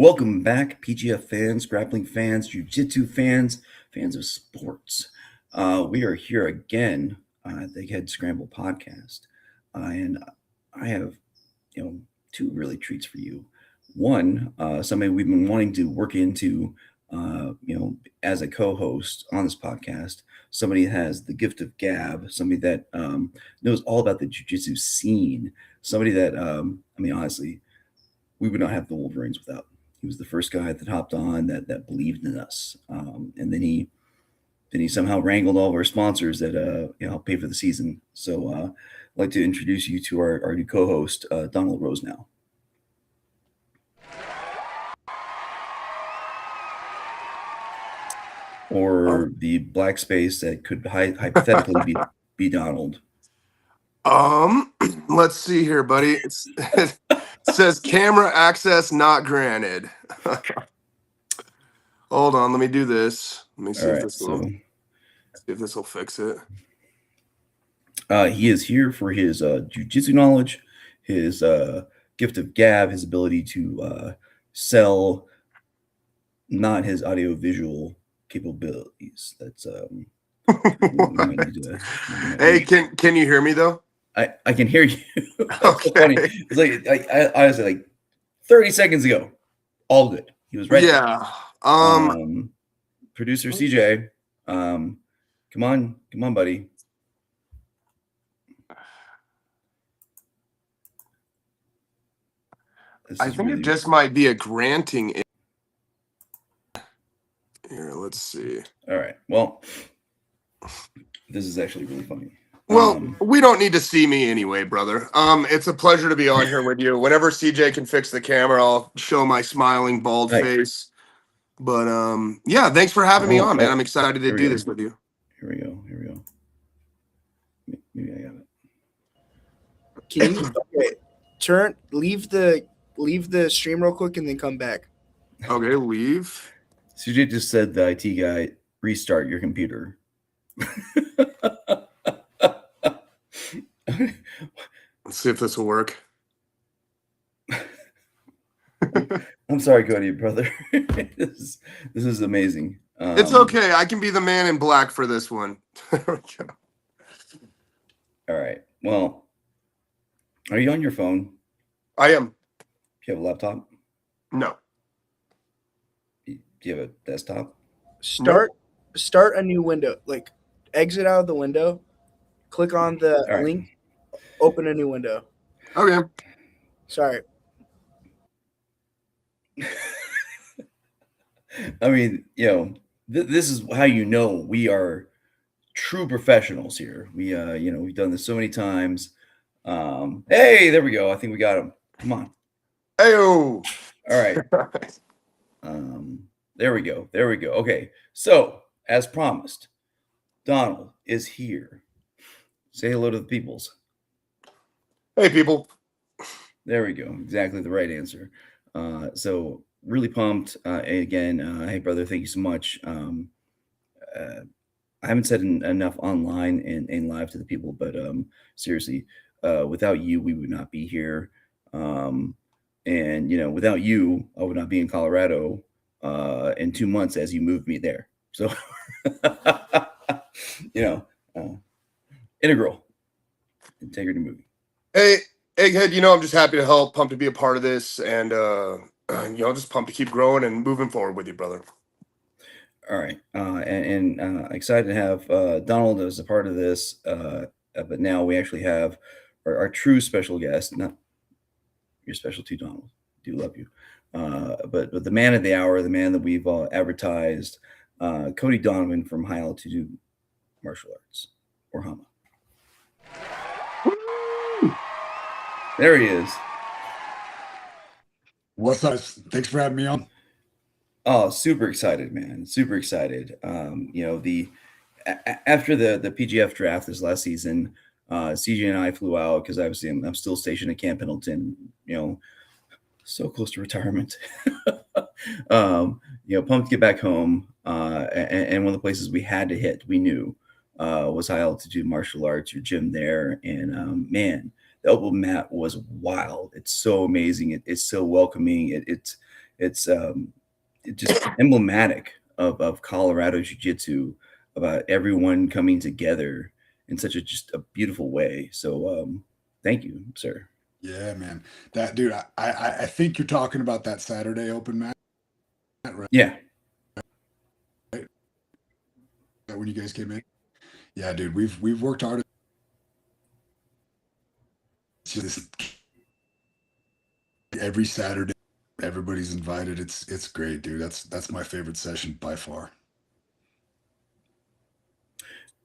Welcome back, PGF fans, grappling fans, jiu-jitsu fans, fans of sports. We are here again at the Egghead Scramble podcast, and I have, two really treats for you. One, somebody we've been wanting to work into, as a co-host on this podcast. Somebody that has the gift of gab. Somebody that knows all about the jiu-jitsu scene. Somebody that, honestly, we would not have the Wolverines without. He was the first guy that hopped on that believed in us, and then he somehow wrangled all of our sponsors that helped pay for the season. So I'd like to introduce you to our new co-host, Donald Rosenau. Or the black space that could hypothetically be Donald. Let's see here, buddy. It says camera access not granted. Hold on, let me do this. Let me see if this will fix it. He is here for his jiu-jitsu knowledge, his gift of gab, his ability to sell, not his audio-visual capabilities. That's Hey, can you hear me though? I can hear you. Okay. So funny. It's like I honestly, like 30 seconds ago, all good. He was right. Yeah. Producer CJ, come on, buddy. I think it just might be a granting. Here, let's see. All right. Well, this is actually really funny. Well, we don't need to see me anyway, brother. It's a pleasure to be on here with you. Whenever CJ can fix the camera, I'll show my smiling bald face. But yeah, thanks for having me on, man. I'm excited to do this with you. Here we go. Maybe I got it. Can you leave the stream real quick and then come back? Okay, leave. CJ just said the IT guy, restart your computer. Let's see if this will work. I'm sorry, Cody, brother. This is amazing. It's okay. I can be the man in black for this one. There we go. All right. Well, are you on your phone? I am. Do you have a laptop? No. Do you have a desktop? Start a new window. Like exit out of the window, click on the link, open a new window. Okay. Sorry. I mean, this is how we are true professionals here. We we've done this so many times. Hey, there we go. I think we got him. Come on. Ayo. All right. There we go. Okay. So, as promised, Donald is here. Say hello to the peoples. Hey, people. There we go. Exactly the right answer. So really pumped. Again, hey brother, thank you so much. I haven't said enough online and live to the people, but seriously, without you, we would not be here. And without you, I would not be in Colorado in 2 months as you moved me there. So, integral integrity movie. Hey, Egghead, I'm just happy to help, pumped to be a part of this, and just pumped to keep growing and moving forward with you, brother. All right, and excited to have Donald as a part of this, but now we actually have our true special guest, not your specialty, Donald. Do love you, but the man of the hour, the man that we've advertised, Cody Donovan from High Altitude Martial Arts, or HAMA. There he is. What's up? Thanks for having me on. Oh, super excited, man. Super excited. After the PGF draft this last season, CJ and I flew out because obviously I'm still stationed at Camp Pendleton, so close to retirement. Pumped to get back home. And one of the places we had to hit, we knew, was High Altitude Martial Arts, your gym there. And man, the open mat was wild. It's so amazing. It's so welcoming. it's just emblematic of Colorado Jiu-Jitsu, about everyone coming together in such just a beautiful way. So thank you, sir. Yeah, man. That dude, I think you're talking about that Saturday open match, right? Yeah. When you guys came in. Yeah, dude, we've worked hard. It's just every Saturday, everybody's invited. It's great, dude. That's my favorite session by far.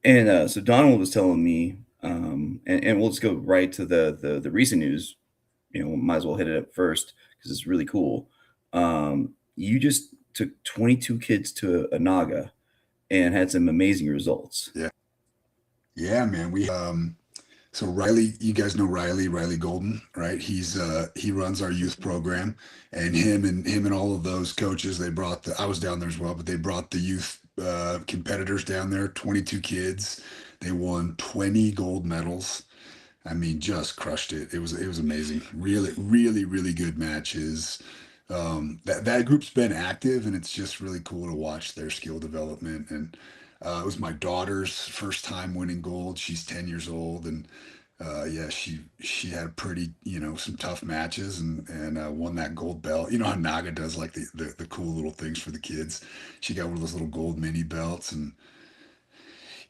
And so Donald was telling me, and we'll just go right to the recent news. Might as well hit it up first because it's really cool. You just took 22 kids to a Naga and had some amazing results. Yeah, man. So Riley, you guys know Riley Golden, right? He runs our youth program, and him and all of those coaches, I was down there as well, but they brought the youth competitors down there, 22 kids. They won 20 gold medals. I mean, just crushed it. It was amazing. Really, really, really good matches. That group's been active, and it's just really cool to watch their skill development. And it was my daughter's first time winning gold. She's 10 years old, and yeah, she had pretty, some tough matches, and won that gold belt. You know how Naga does like the cool little things for the kids. She got one of those little gold mini belts, and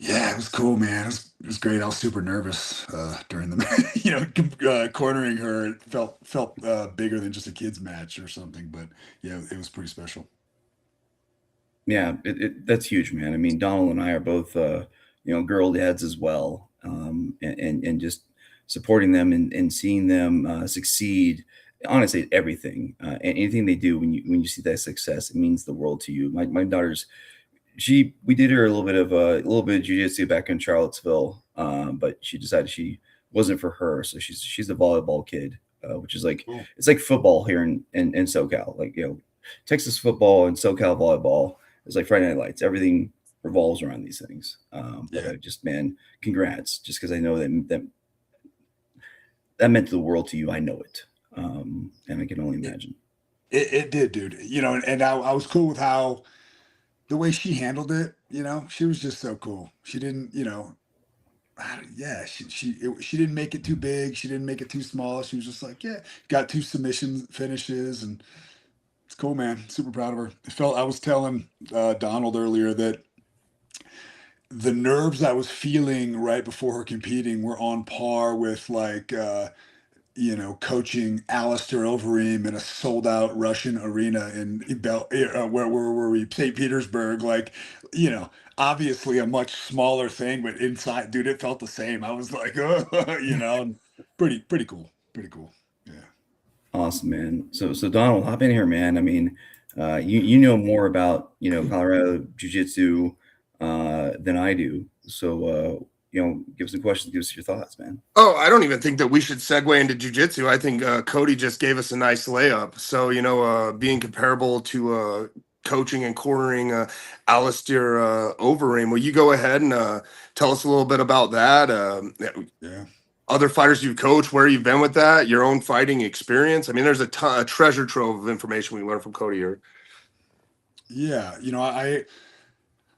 yeah, it was cool, man. It was great. I was super nervous during the, cornering her. It felt bigger than just a kids match or something. But yeah, it was pretty special. Yeah, that's huge, man. I mean, Donald and I are both, girl dads as well, and just supporting them and seeing them succeed. Honestly, at everything, and anything they do, when you see that success, it means the world to you. My daughter's, we did her a little bit of jiu-jitsu back in Charlottesville, but she decided she wasn't for her, so she's a volleyball kid, which is like, Cool. it's like football here in SoCal, like Texas football and SoCal volleyball. It's like Friday Night Lights. Everything revolves around these things. But Yeah. man, congrats, just because I know that meant the world to you. I know it, and I can only imagine. It did, dude. And I was cool with how the way she handled it. She was just so cool. She didn't, yeah, she didn't make it too big. She didn't make it too small. She was just like, yeah, got 2 submission finishes, and it's cool, man. Super proud of her. I was telling Donald earlier that the nerves I was feeling right before her competing were on par with like coaching Alistair Overeem in a sold out Russian arena in where were we? St. Petersburg. Like, obviously a much smaller thing, but inside, dude, it felt the same. I was like, pretty cool. Pretty cool. Yeah. Awesome, man. So Donald, hop in here, man. I mean, you know more about Colorado Jiu-Jitsu than I do. So give us some questions, give us your thoughts, man. Oh, I don't even think that we should segue into jiu-jitsu. I think Cody just gave us a nice layup. So being comparable to coaching and cornering Alistair Overeem, will you go ahead and tell us a little bit about that? Yeah. Other fighters you've coached, where you've been with that, your own fighting experience. I mean, there's a treasure trove of information we learned from Cody here. Yeah.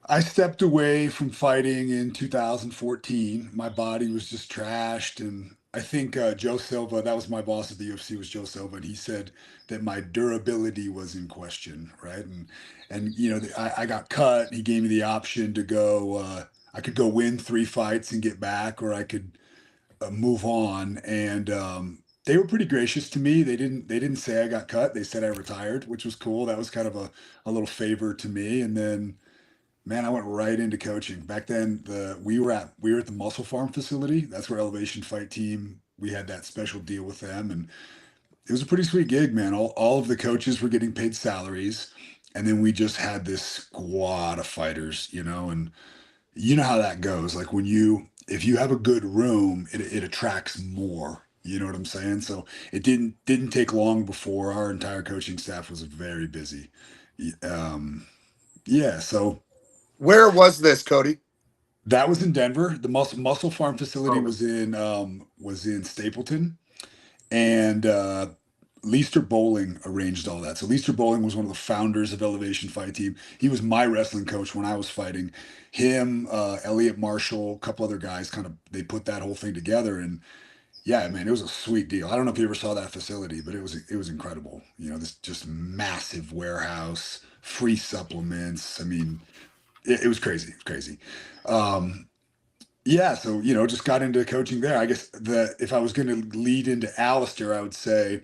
I stepped away from fighting in 2014. My body was just trashed. And I think Joe Silva, that was my boss at the UFC, was Joe Silva. And he said that my durability was in question. Right. And I got cut. He gave me the option to go, I could go win 3 fights and get back, or I could move on. And they were pretty gracious to me. They didn't say I got cut. They said I retired, which was cool. That was kind of a little favor to me. And then, man, I went right into coaching. Back then, we were at the Muscle Farm facility. That's where Elevation Fight Team. We had that special deal with them, and it was a pretty sweet gig, man. All of the coaches were getting paid salaries, and then we just had this squad of fighters, and you know how that goes. Like if you have a good room, it attracts more. You know what I'm saying? So it didn't take long before our entire coaching staff was very busy. Yeah, so. Where was this, Cody? That was in Denver. The Muscle Farm facility Okay. was in Stapleton, and Leister Bowling arranged all that. So Leister Bowling was one of the founders of Elevation Fight Team. He was my wrestling coach when I was fighting. Him, Elliot Marshall, a couple other guys, kind of they put that whole thing together. And yeah, man, it was a sweet deal. I don't know if you ever saw that facility, but it was incredible. You know, this just massive warehouse, free supplements. I mean, it was crazy. It was crazy. Um, yeah, so just got into coaching there. I guess that if I was going to lead into Alistair, I would say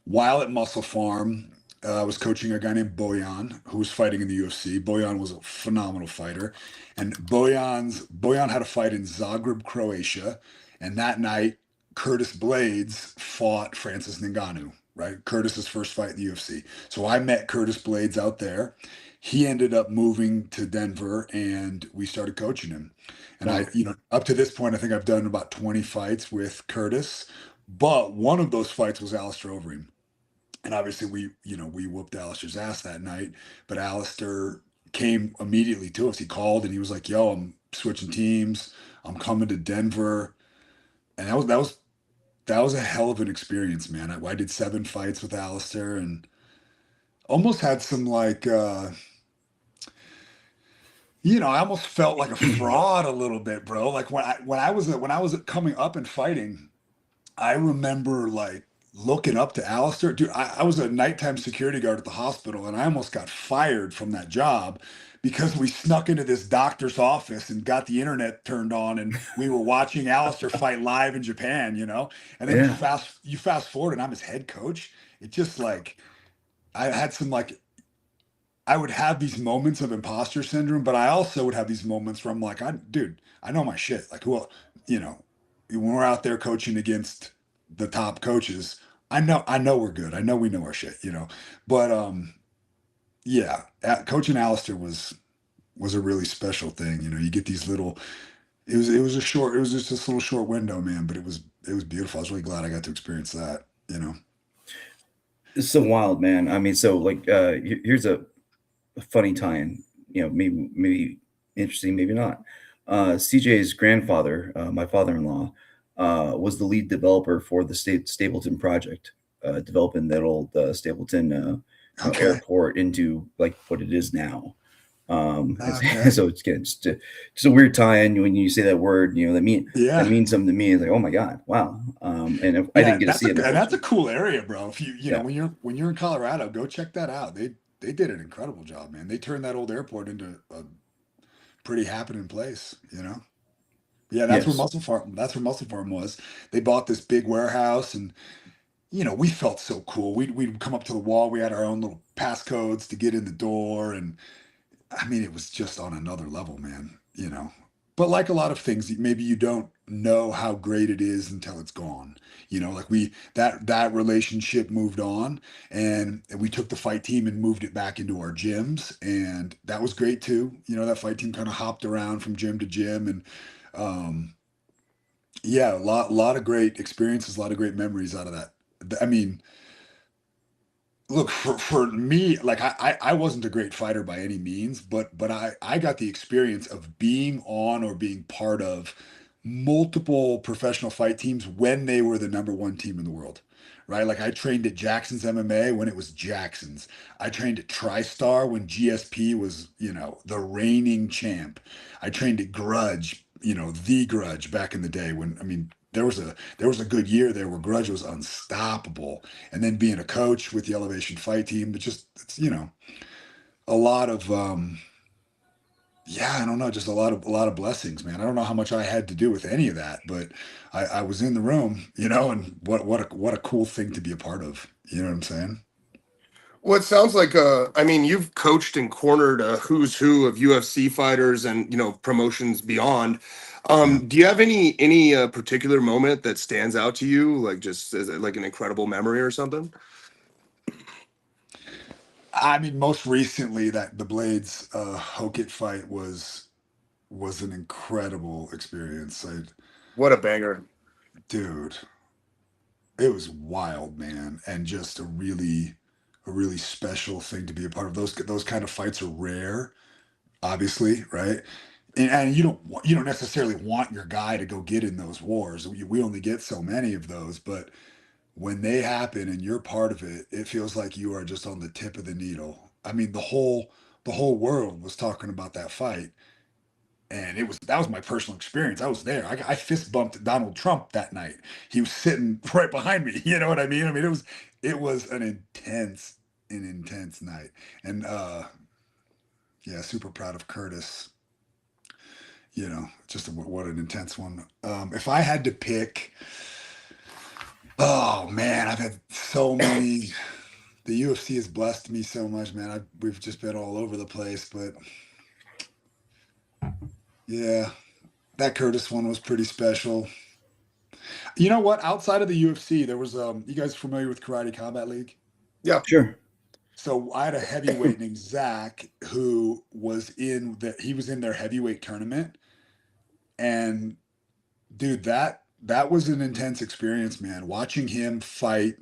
while at Muscle Farm, I was coaching a guy named Boyan who was fighting in the UFC. Boyan was a phenomenal fighter, and Boyan had a fight in Zagreb, Croatia, and that night Curtis Blades fought Francis Ngannou. Right, Curtis's first fight in the UFC. So I met Curtis Blades out there. He ended up moving to Denver, and we started coaching him. And Wow. up to this point, I think I've done about 20 fights with Curtis, but one of those fights was Alistair Overeem. And obviously we whooped Alistair's ass that night, but Alistair came immediately to us. He called and he was like, "Yo, I'm switching teams. I'm coming to Denver." And that was a hell of an experience, man. I did 7 fights with Alistair and almost had some like I almost felt like a fraud a little bit, bro. Like when I was coming up and fighting, I remember like looking up to Alistair. Dude, I was a nighttime security guard at the hospital and I almost got fired from that job because we snuck into this doctor's office and got the internet turned on and we were watching Alistair fight live in Japan. And then Yeah. you fast forward and I'm his head coach. It just like I had some like I would have these moments of imposter syndrome, but I also would have these moments where I'm like, dude, I know my shit. Like, you know, when we're out there coaching against the top coaches, I know we're good. I know we know our shit. But yeah, coaching Alistair was a really special thing. You get these little. It was a short. It was just this little short window, man. But it was beautiful. I was really glad I got to experience that. It's so wild, man. I mean, so like, here's a funny tie-in. Maybe interesting, maybe not. CJ's grandfather, my father-in-law, was the lead developer for the Stapleton project, developing that old Stapleton Okay. airport into like what it is now. Okay. So it's just a weird tie-in when you say that word. That Yeah. means something to me. It's like, oh my god, wow. And I didn't get to see it. That's a cool area, bro. If Yeah. when you're in Colorado, go check that out. They did an incredible job, man. They turned that old airport into a pretty happening place. Yeah, that's where Yes. Muscle Farm was. They bought this big warehouse and we felt so cool. We'd come up to the wall. We had our own little passcodes to get in the door and I mean, it was just on another level, man. But like a lot of things, maybe you don't know how great it is until it's gone. Like that relationship moved on and we took the fight team and moved it back into our gyms. And that was great too. That fight team kind of hopped around from gym to gym and um yeah, a lot of great experiences, a lot of great memories out of that. I mean, look for me like I wasn't a great fighter by any means but I got the experience of being on or being part of multiple professional fight teams when they were the number one team in the world, right? Like I trained at Jackson's MMA when it was Jackson's. I trained at TriStar when GSP was the reigning champ. I trained at Grudge, the Grudge back in the day when I mean there was a good year there where Grudge was unstoppable. And then being a coach with the Elevation Fight Team, it's a lot of yeah, I don't know, just a lot of blessings, man. I don't know how much I had to do with any of that, but I was in the room, and what a cool thing to be a part of. You know what I'm saying? Well, it sounds like I mean, you've coached and cornered a who's who of UFC fighters and promotions beyond. Yeah. Do you have any particular moment that stands out to you, like just as like an incredible memory or something? I mean, most recently that the Blades Hokit fight was an incredible experience. What a banger! Dude, it was wild, man, and just a really special thing to be a part of. Those kind of fights are rare, obviously, right? And you don't necessarily want your guy to go get in those wars. We only get so many of those, but when they happen and you're part of it, it feels like you are just on the tip of the needle. I mean, the whole world was talking about that fight, and that was my personal experience. I was there. I fist bumped Donald Trump that night. He was sitting right behind me. You know what I mean? I mean, it was an intense night, and yeah, super proud of Curtis. Just what an intense one. If I had to pick, oh man, I've had so many. The UFC has blessed me so much, man. We've just been all over the place, but yeah, that Curtis one was pretty special. You know what? Outside of the UFC, there was you guys familiar with Karate Combat League? Yeah. Sure. So I had a heavyweight named Zach who he was in their heavyweight tournament, and dude, that was an intense experience, man. Watching him fight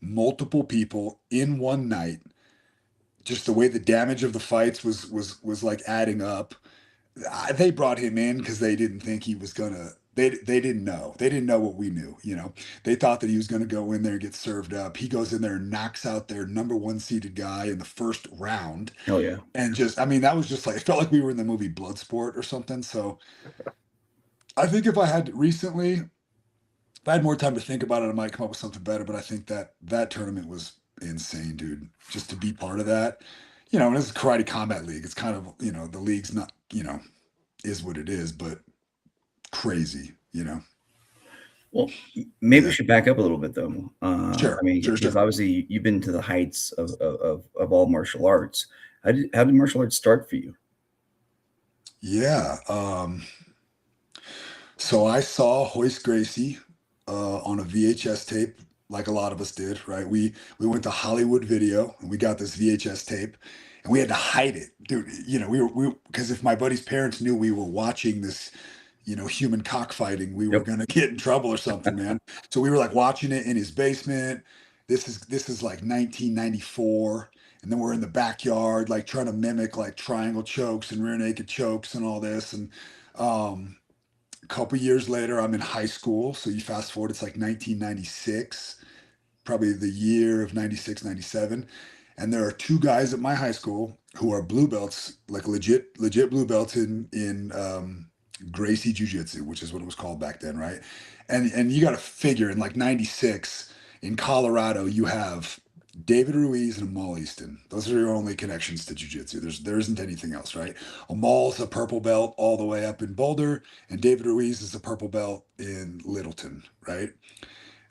multiple people in one night, just the way the damage of the fights was like adding up. They brought him in because they didn't think he was gonna. They didn't know. They didn't know what we knew. They thought that he was gonna go in there and get served up. He goes in there and knocks out their number one seeded guy in the first round. Oh yeah. And just, I mean, that was just like, it felt like we were in the movie Bloodsport or something. So I think if I had more time to think about it, I might come up with something better. But I think that tournament was insane, dude. Just to be part of that, and this is Karate Combat League. It's kind of, the league's not, is what it is, but crazy, Well, maybe we Yeah. should back up a little bit, though. Sure, I mean, sure. because obviously you've been to the heights of all martial arts. How did martial arts start for you? Yeah. So I saw Hoist Gracie on a VHS tape, like a lot of us did, right? We went to Hollywood Video and we got this VHS tape, and we had to hide it, dude. We because if my buddy's parents knew we were watching this, human cockfighting, we were Yep. gonna get in trouble or something, man. So we were like watching it in his basement. This is like 1994. And then we're in the backyard, like trying to mimic like triangle chokes and rear naked chokes and all this. And um, a couple years later, I'm in high school. So you fast forward, it's like 1996, probably the year of 96, 97. And there are two guys at my high school who are blue belts, like legit blue belts in Gracie Jiu-Jitsu, which is what it was called back then, right? And you got to figure in like 96 in Colorado, you have David Ruiz and Amal Easton. Those are your only connections to jiu-jitsu. There isn't anything else, right? Amal's a purple belt all the way up in Boulder, and David Ruiz is a purple belt in Littleton, right?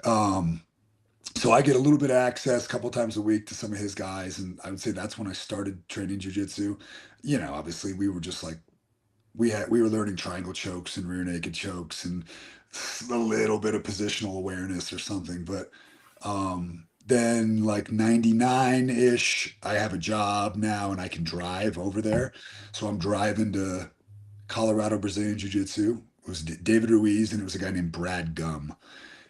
Um, so I get a little bit of access a couple times a week to some of his guys, and I would say that's when I started training jiu-jitsu. Obviously we were just like we were learning triangle chokes and rear naked chokes and a little bit of positional awareness or something, but then like 99-ish, I have a job now and I can drive over there. So I'm driving to Colorado Brazilian Jiu-Jitsu. It was David Ruiz and it was a guy named Brad Gum.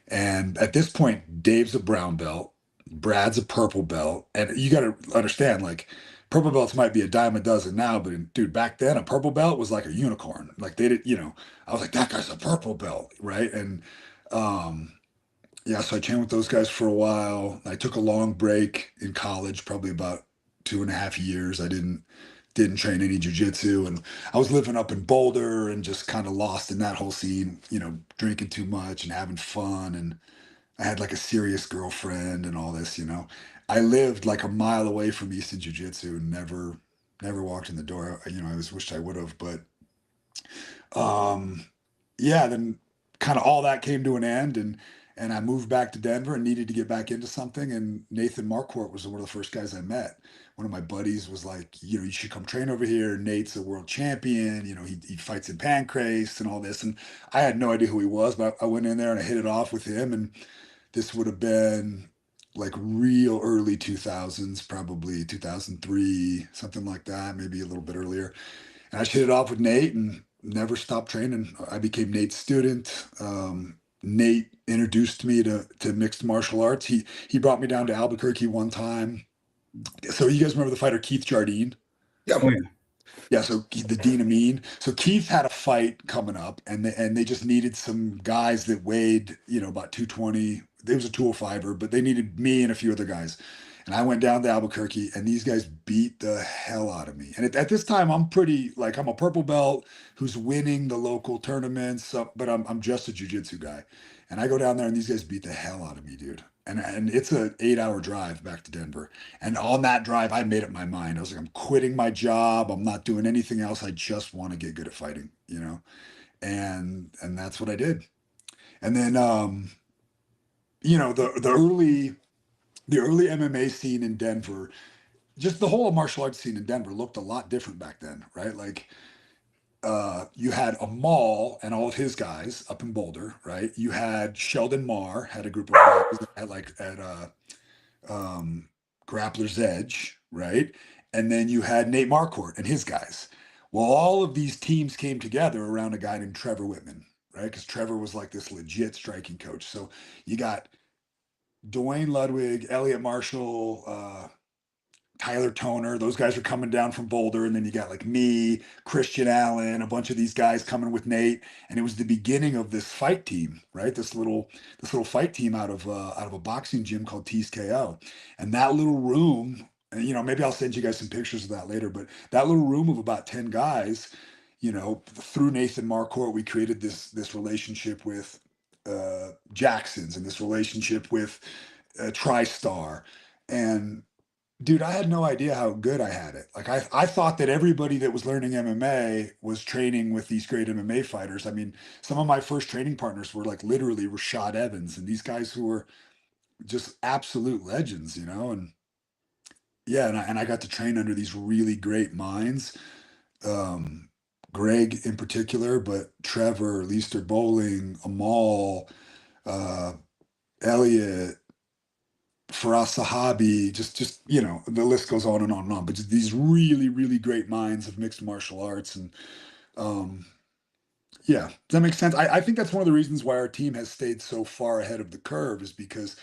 And at this point, Dave's a brown belt, Brad's a purple belt. And you got to understand, like, purple belts might be a dime a dozen now, but dude, back then, a purple belt was like a unicorn. Like, they did, I was like, that guy's a purple belt, right? And um, yeah, so I trained with those guys for a while. I took a long break in college, probably about 2.5 years. I didn't train any jujitsu, and I was living up in Boulder and just kind of lost in that whole scene, drinking too much and having fun. And I had like a serious girlfriend and all this. I lived like a mile away from Easton Jiu Jitsu and never walked in the door. I always wished I would have, but um, yeah, then kind of all that came to an end, and I moved back to Denver and needed to get back into something. And Nathan Marquardt was one of the first guys I met. One of my buddies was like, you should come train over here. Nate's a world champion. He fights in Pancrase and all this. And I had no idea who he was, but I went in there and I hit it off with him. And this would have been like real early 2000s, probably 2003, something like that, maybe a little bit earlier. And I just hit it off with Nate and never stopped training. I became Nate's student. Nate introduced me to mixed martial arts. He brought me down to Albuquerque one time. So you guys remember the fighter Keith Jardine? Yeah. Oh, yeah. Yeah, so the Dean Amin. So Keith had a fight coming up, and they just needed some guys that weighed, about 220. it was a 205er, but they needed me and a few other guys. And I went down to Albuquerque, and these guys beat the hell out of me. And at this time, I'm pretty like I'm a purple belt who's winning the local tournaments, but I'm just a jujitsu guy. And I go down there, and these guys beat the hell out of me, dude. And it's a 8 hour drive back to Denver. And on that drive, I made up my mind. I was like, I'm quitting my job. I'm not doing anything else. I just want to get good at fighting, you know. And that's what I did. And then you know, the early MMA scene in Denver, just the whole martial arts scene in Denver looked a lot different back then, right? Like you had Amal and all of his guys up in Boulder, right? You had Sheldon Marr had a group of guys at Grappler's Edge, right? And then you had Nate Marquardt and his guys. Well, all of these teams came together around a guy named Trevor Whitman, right? Because Trevor was like this legit striking coach. So you got Dwayne Ludwig, Elliot Marshall, Tyler Toner, those guys are coming down from Boulder, and then you got like me, Christian Allen, a bunch of these guys coming with Nate, and it was the beginning of this fight team, right? This little fight team out of a boxing gym called T's KO, and that little room, and you know, maybe I'll send you guys some pictures of that later, but that little room of about 10 guys, you know, through Nathan Marquardt, we created this relationship with Jacksons and this relationship with TriStar, and dude, I had no idea how good I had it. Like I thought that everybody that was learning MMA was training with these great MMA fighters. I mean, some of my first training partners were like literally Rashad Evans and these guys who were just absolute legends, you know? And yeah, and I got to train under these really great minds. Um, Greg in particular, but Trevor, Leister Bowling, Amal, uh, Elliot, Faraz Sahabi, just you know, the list goes on and on and on. But just these really, really great minds of mixed martial arts, and um, yeah, does that make sense? I think that's one of the reasons why our team has stayed so far ahead of the curve is because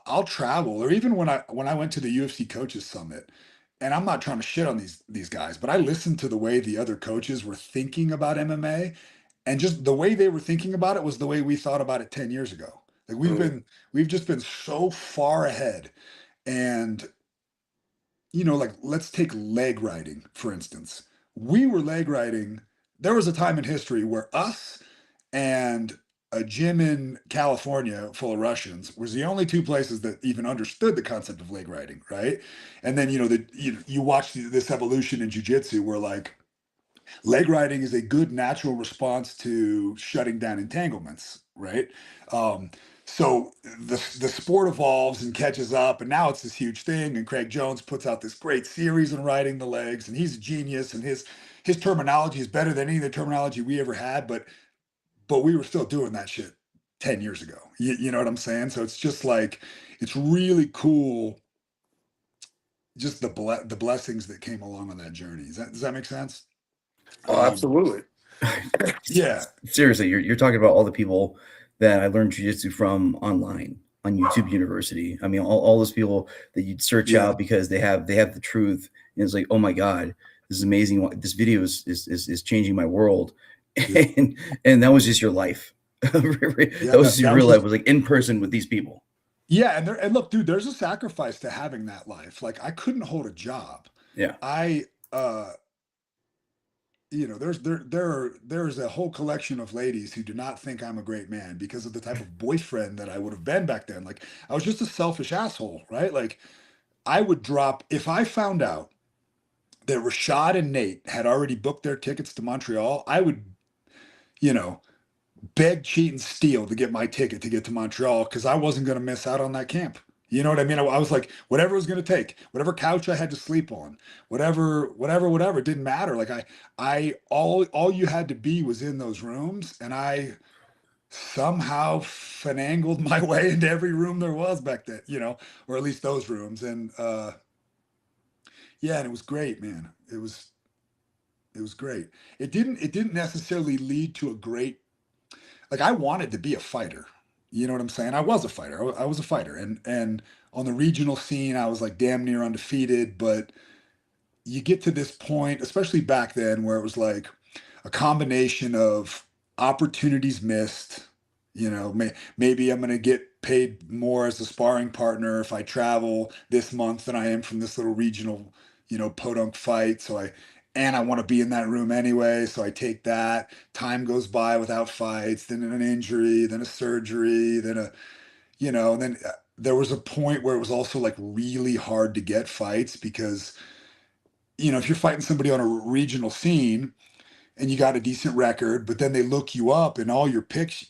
I'll travel, or even when I went to the UFC Coaches Summit, and I'm not trying to shit on these guys, but I listened to the way the other coaches were thinking about MMA, and just the way they were thinking about it was the way we thought about it 10 years ago. Like Mm. we've just been so far ahead. And, you know, like let's take leg riding, for instance. We were leg riding. There was a time in history where us and a gym in California full of Russians was the only two places that even understood the concept of leg riding, right? And then, you know, you watch this evolution in jujitsu where like leg riding is a good natural response to shutting down entanglements, right? Um, so the sport evolves and catches up, and now it's this huge thing. And Craig Jones puts out this great series on riding the legs, and he's a genius, and his terminology is better than any of the terminology we ever had. But we were still doing that shit 10 years ago. You know what I'm saying? So it's just like it's really cool. Just the blessings that came along on that journey. Does that make sense? Oh, Um, absolutely. yeah, Seriously, you're talking about all the people that I learned jujitsu from online on YouTube University. I mean, all those people that you'd search yeah. out because they have the truth, and it's like, oh my god, this is amazing. This video is changing my world, Yeah. and that was just your life. Yeah, That was your that was real life. just It was like in person with these people. yeah, and look, dude, there's a sacrifice to having that life. Like I couldn't hold a job. Yeah, I you know, there's a whole collection of ladies who do not think I'm a great man because of the type of boyfriend that I would have been back then. Like I was just a selfish asshole, right? Like I would drop if I found out that Rashad and Nate had already booked their tickets to Montreal, I would, you know, beg, cheat, and steal to get my ticket to get to Montreal because I wasn't going to miss out on that camp. You know what I mean? I was like, whatever it was going to take, whatever couch I had to sleep on, whatever, it didn't matter. Like all you had to be was in those rooms, and I somehow finangled my way into every room there was back then, you know, or at least those rooms. And yeah, and it was great, man. It was great. It didn't necessarily lead to a great like I wanted to be a fighter. You know what I'm saying? I was a fighter. I was a fighter, and on the regional scene, I was like damn near undefeated. But you get to this point, especially back then, where it was like a combination of opportunities missed, Maybe I'm going to get paid more as a sparring partner if I travel this month than I am from this little regional, podunk fight. And I want to be in that room anyway. So I take that. Time goes by without fights, then an injury, then a surgery, and then there was a point where it was also like really hard to get fights because, if you're fighting somebody on a regional scene, and you got a decent record, but then they look you up and all your pics,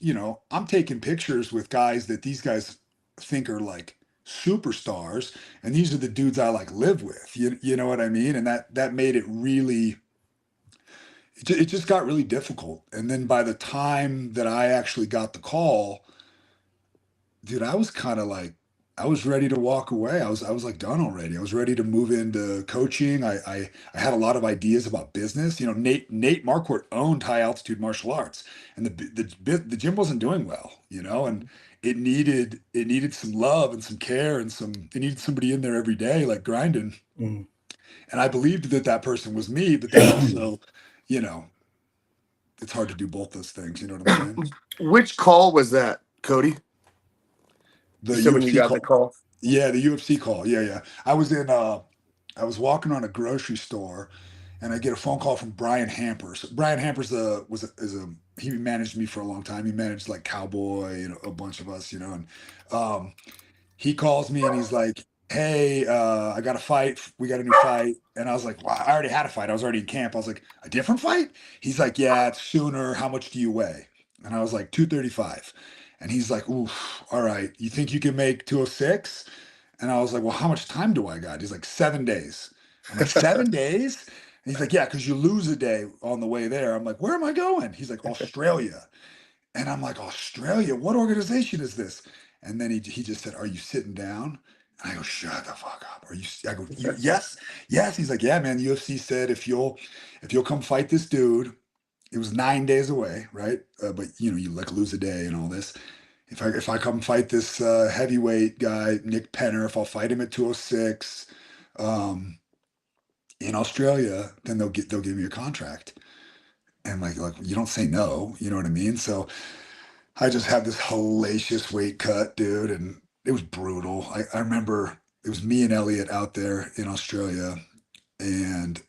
I'm taking pictures with guys that these guys think are like superstars, and these are the dudes I like live with. You know what I mean? And that made it really, it just got really difficult. And then by the time that I actually got the call, dude, I was kind of like, I was ready to walk away. I was like done already. I was ready to move into coaching. I had a lot of ideas about business. Nate Marquardt owned high altitude martial arts, and the gym wasn't doing well. And it needed some love and some care and it needed somebody in there every day, like grinding. Mm. And I believed that person was me, but then also, you know, it's hard to do both those things. You know what I'm saying? Which call was that, Cody? The You said when you UFC got the call. call. Yeah, the UFC call. Yeah, yeah. I was walking on a grocery store and I get a phone call from Brian Hampers. Brian Hampers he managed me for a long time. He managed like Cowboy, a bunch of us, and um he calls me and he's like, "Hey, I got a fight. We got a new fight." And I was like, "Well, I already had a fight. I was already in camp." I was like, "A different fight?" He's like, "Yeah, it's sooner. How much do you weigh?" And I was like, 235. And he's like, "Oof, all right. You think you can make 206?" And I was like, "Well, how much time do I got?" He's like, 7 days. I'm like, 7 days? And he's like, "Yeah, because you lose a day on the way there." I'm like, "Where am I going?" He's like, "Australia." And I'm like, "Australia? What organization is this?" And then he just said, "Are you sitting down?" And I go, "Shut the fuck up. Are you?" I go, Yes, yes." He's like, "Yeah, man. The UFC said if you'll come fight this dude." It was 9 days away, right? But you like lose a day and all this. If I come fight this heavyweight guy, Nick Penner, if I'll fight him at 206 um, in Australia, then they'll give me a contract. And like you don't say no, you know what I mean? So I just had this hellacious weight cut, dude, and it was brutal. I remember it was me and Elliot out there in Australia, and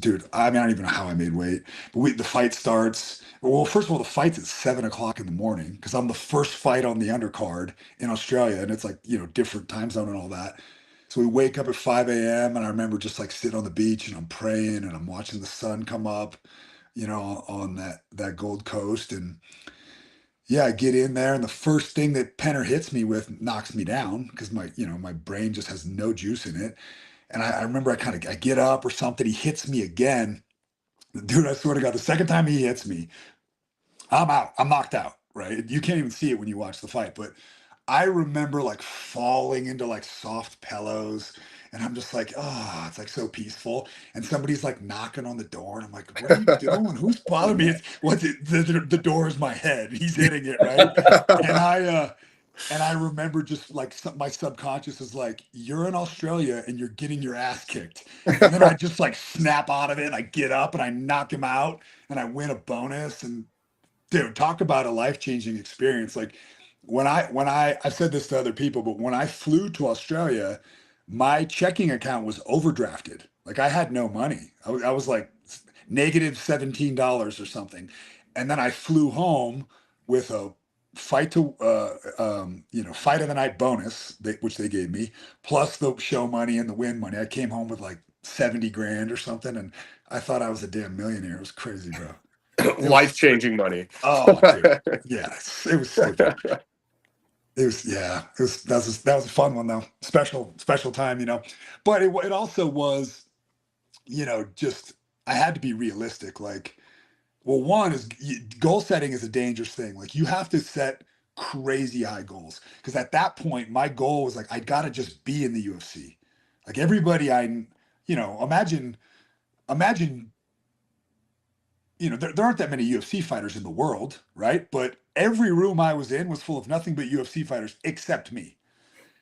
dude, I mean, I don't even know how I made weight. But the fight starts. Well, first of all, the fight's at 7 o'clock in the morning because I'm the first fight on the undercard in Australia, and it's like, different time zone and all that. So we wake up at 5 a.m. and I remember just like sitting on the beach and I'm praying and I'm watching the sun come up, on that Gold Coast. And yeah, I get in there, and the first thing that Penner hits me with knocks me down because my brain just has no juice in it. And I remember I get up or something. He hits me again. Dude, I swear to God, the second time he hits me, I'm out. I'm knocked out, right? You can't even see it when you watch the fight. But I remember like falling into like soft pillows. And I'm just like, oh, it's like so peaceful. And somebody's like knocking on the door. And I'm like, what are you doing? Who's bothering me? The door is my head. He's hitting it, right? And I remember just like my subconscious is like, you're in Australia and you're getting your ass kicked. And then I just like snap out of it. And I get up and I knock him out and I win a bonus. And dude, talk about a life-changing experience. Like I've said this to other people, but when I flew to Australia, my checking account was overdrafted. Like I had no money. I was like negative $17 or something. And then I flew home with a fight of the night bonus, which they gave me, plus the show money and the win money. I came home with like 70 grand or something. And I thought I was a damn millionaire. It was crazy, bro. Life-changing money. Oh, dude. Yeah, it was so good. That was a fun one though. Special time. But it also was, just I had to be realistic. Like, well, one is goal setting is a dangerous thing. Like, you have to set crazy high goals because at that point, my goal was like I gotta just be in the UFC. Like everybody, imagine there aren't that many UFC fighters in the world, right? But every room I was in was full of nothing but UFC fighters except me.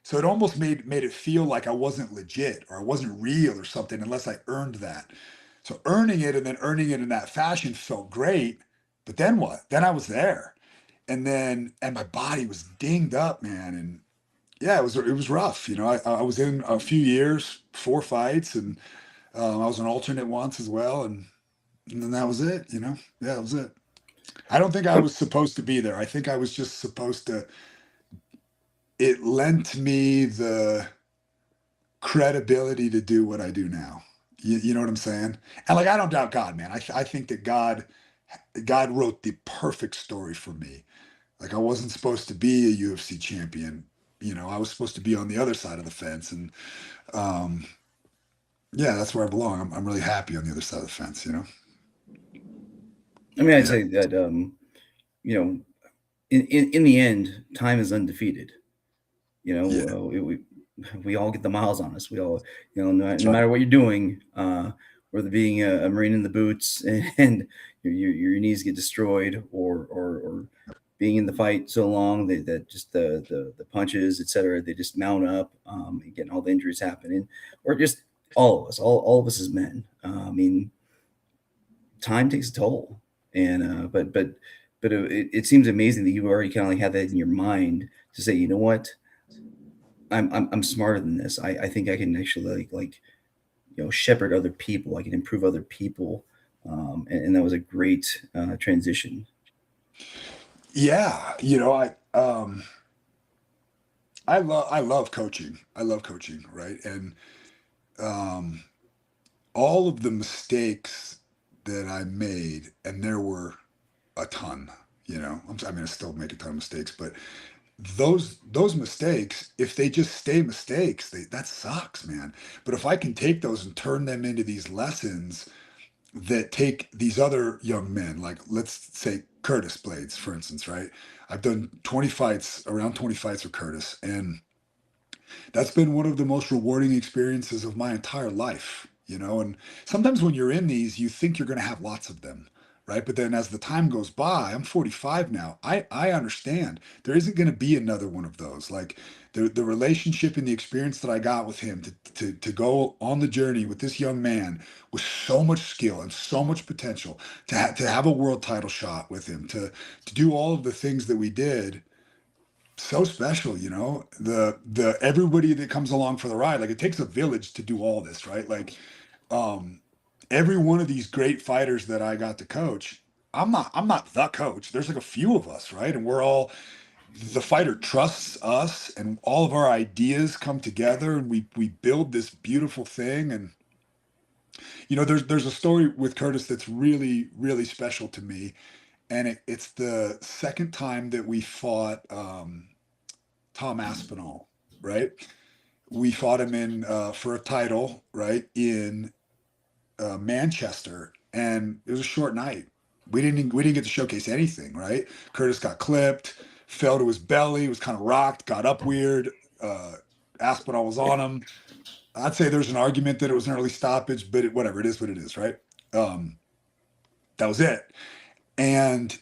So it almost made it feel like I wasn't legit or I wasn't real or something unless I earned that. So earning it and then earning it in that fashion felt great. But then what? Then I was there. And my body was dinged up, man. And yeah, it was rough. You know, I was in a few years, 4 fights, and I was an alternate once as well. And then that was it, you know? Yeah, that was it. I don't think I was supposed to be there. I think I was just supposed to, it lent me the credibility to do what I do now. You know what I'm saying? And like, I don't doubt God, man. I think that God wrote the perfect story for me. Like, I wasn't supposed to be a UFC champion. You know, I was supposed to be on the other side of the fence. And um, yeah, that's where I belong. I'm really happy on the other side of the fence, you know? I mean, I'd Yeah. say that you know, in the end, time is undefeated. You know, Yeah. we all get the miles on us. We all, you know, no That's right. matter what you're doing, whether being a Marine in the boots and your knees get destroyed, or being in the fight so long that just the punches, etc., they just mount up, and getting all the injuries happening, or just all of us, all of us as men. I mean, time takes a toll, and but it seems amazing that you already kind of like had that in your mind to say, you know what, I'm smarter than this. I think I can actually like you know, shepherd other people. I can improve other people, and that was a great transition. Yeah. You know, I love coaching. I love coaching, right? And um, all of the mistakes that I made, and there were a ton, you know. I mean, I still make a ton of mistakes, but those mistakes, if they just stay mistakes, that sucks, man. But if I can take those and turn them into these lessons that take these other young men, like let's say Curtis Blades, for instance, right? I've done 20 fights, around 20 fights with Curtis, and that's been one of the most rewarding experiences of my entire life, you know. And sometimes when you're in these, you think you're going to have lots of them, right? But then as the time goes by, I'm 45 now, I understand there isn't going to be another one of those. Like the relationship and the experience that I got with him to go on the journey with this young man with so much skill and so much potential, to have a world title shot with him, to do all of the things that we did, so special, you know. The everybody that comes along for the ride, like, it takes a village to do all this, right? Like, um every one of these great fighters that I got to coach, I'm not the coach. There's like a few of us, right? And we're all, the fighter trusts us, and all of our ideas come together, and we build this beautiful thing. And you know, there's a story with Curtis that's really really special to me. And it's the second time that we fought Tom Aspinall, right? We fought him in for a title, right, in Manchester, and it was a short night. We didn't get to showcase anything, right? Curtis got clipped, fell to his belly, was kind of rocked, got up weird. Uh, Aspinall was on him. I'd say there's an argument that it was an early stoppage, but whatever, it is what it is, right? Um, that was it. And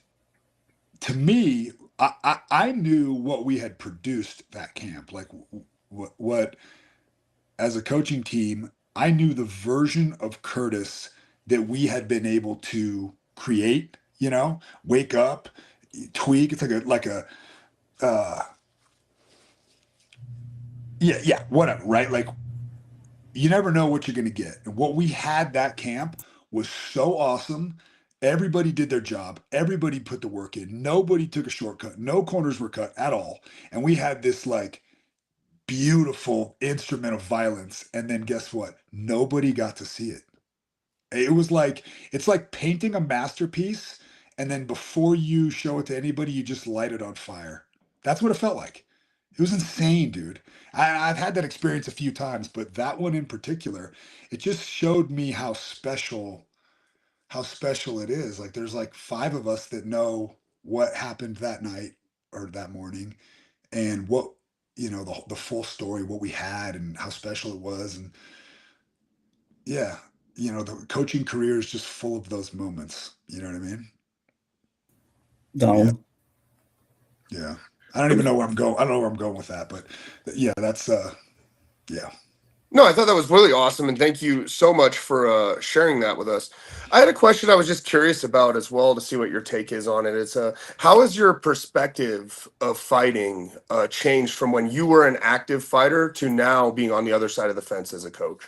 to me, I knew what we had produced that camp, like what as a coaching team, I knew the version of Curtis that we had been able to create. You know, wake up, tweak. It's like a uh, yeah, whatever, right? Like, you never know what you're going to get. And what we had that camp was so awesome. Everybody did their job. Everybody put the work in. Nobody took a shortcut. No corners were cut at all. And we had this like beautiful instrument of violence. And then guess what? Nobody got to see it. It was like, it's like painting a masterpiece, and then before you show it to anybody, you just light it on fire. That's what it felt like. It was insane, dude. I've had that experience a few times, but that one in particular, it just showed me how special it is. Like, there's like five of us that know what happened that night or that morning, and what, you know, the full story, what we had and how special it was. And yeah, you know, the coaching career is just full of those moments. You know what I mean? Yeah, Donald. yeah. I don't even know where I'm going. I don't know where I'm going with that, but yeah, that's yeah. No, I thought that was really awesome, and thank you so much for sharing that with us. I had a question I was just curious about as well to see what your take is on it. It's how has your perspective of fighting changed from when you were an active fighter to now being on the other side of the fence as a coach?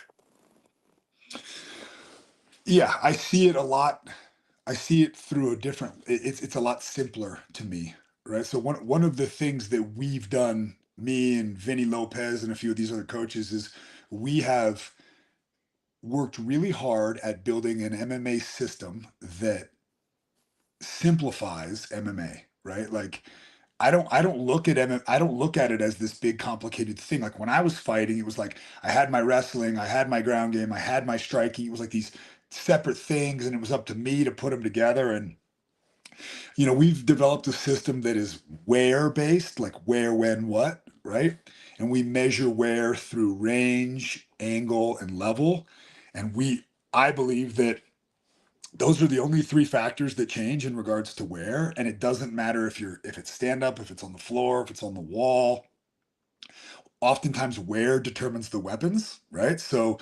Yeah, I see it a lot. I see it through a different. It's a lot simpler to me, right? So one of the things that we've done, me and Vinny Lopez and a few of these other coaches, is we have worked really hard at building an MMA system that simplifies MMA, right? Like I don't look at I don't look at it as this big complicated thing. Like when I was fighting, it was like I had my wrestling, I had my ground game, I had my striking. It was like these separate things, and it was up to me to put them together. And we've developed a system that is where based, like where, when, what, right? And we measure where through range, angle, and level. And I believe that those are the only three factors that change in regards to where. And it doesn't matter if it's stand up, if it's on the floor, if it's on the wall. Oftentimes where determines the weapons, right? So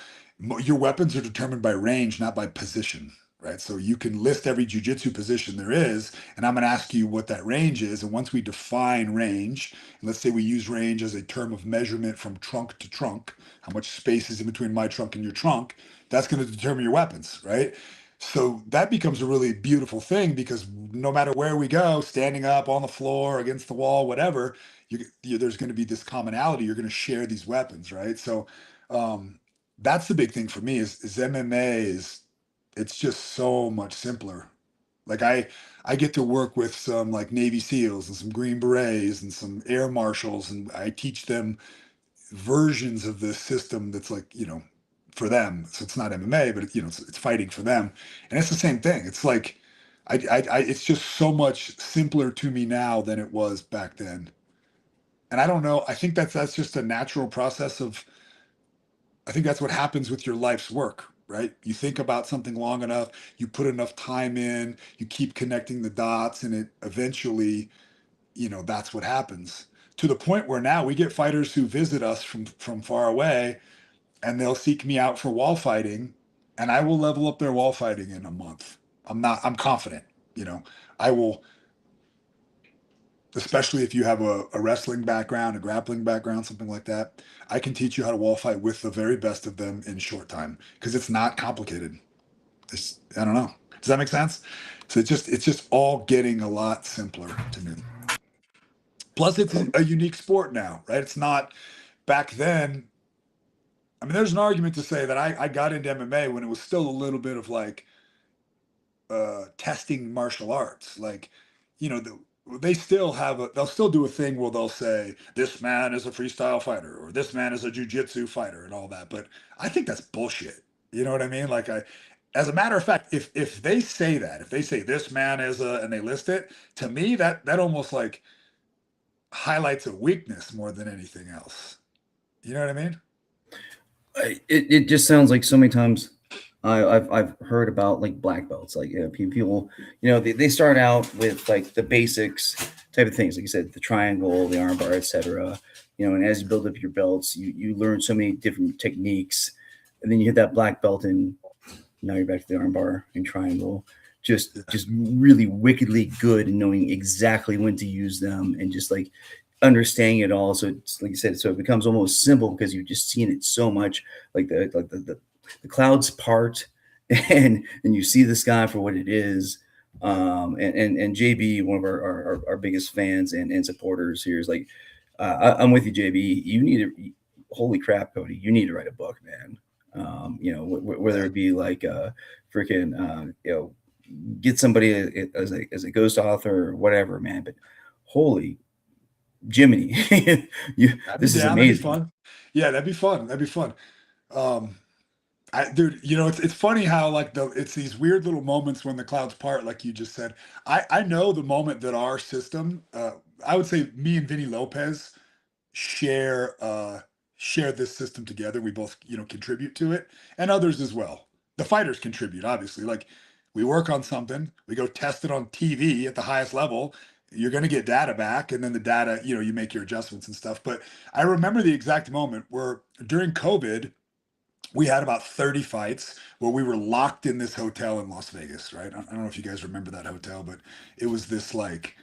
your weapons are determined by range, not by position, right? So you can list every jujitsu position there is, and I'm going to ask you what that range is. And once we define range, and let's say we use range as a term of measurement from trunk to trunk, how much space is in between my trunk and your trunk, that's going to determine your weapons, right? So that becomes a really beautiful thing because no matter where we go, standing up on the floor, against the wall, whatever, there's going to be this commonality. You're going to share these weapons, right? So um, that's the big thing for me is MMA is it's just so much simpler. Like I get to work with some like Navy SEALs and some Green Berets and some Air Marshals, and I teach them versions of this system that's like for them. So it's not MMA, but it's fighting for them, and it's the same thing. It's like it's just so much simpler to me now than it was back then. And I don't know. I think that's just a natural process of. I think that's what happens with your life's work, right? You think about something long enough, you put enough time in, you keep connecting the dots, and it eventually, that's what happens. To the point where now we get fighters who visit us from far away, and they'll seek me out for wall fighting, and I will level up their wall fighting in a month. I'm confident. I will, especially if you have a wrestling background, a grappling background, something like that. I can teach you how to wall fight with the very best of them in short time because it's not complicated. I don't know. Does that make sense? So it's just all getting a lot simpler to me. Plus, it's a unique sport now, right? It's not back then. I mean, there's an argument to say that I got into MMA when it was still a little bit of like testing martial arts. Like, they still they'll still do a thing where they'll say this man is a freestyle fighter or this man is a jujitsu fighter and all that. But I think that's bullshit. You know what I mean? Like as a matter of fact, if they say that, if they say this man is and they list it, to me that almost like highlights a weakness more than anything else. You know what I mean? It just sounds like so many times I've heard about like black belts, like people, they start out with like the basics type of things, like you said, the triangle, the armbar, etc. And as you build up your belts, you learn so many different techniques, and then you hit that black belt, and now you're back to the armbar and triangle. Just really wickedly good and knowing exactly when to use them and just like understanding it all. So it's like you said, so it becomes almost simple because you've just seen it so much, like the clouds part, and you see this guy for what it is. And JB, one of our biggest fans and supporters here, is like, I'm with you, JB. You need to, holy crap, Cody, you need to write a book, man. Whether it be like freaking, get somebody as a ghost author or whatever, man. But holy Jiminy, this is amazing. That'd be fun. Yeah, that'd be fun. That'd be fun. Um, dude, it's funny how like it's these weird little moments when the clouds part, like you just said. I know the moment that our system, I would say me and Vinny Lopez share share this system together. We both contribute to it, and others as well. The fighters contribute, obviously. Like we work on something, we go test it on TV at the highest level. You're going to get data back, and then the data, you make your adjustments and stuff. But I remember the exact moment where during COVID we had about 30 fights where we were locked in this hotel in Las Vegas, right? I don't know if you guys remember that hotel, but it was this like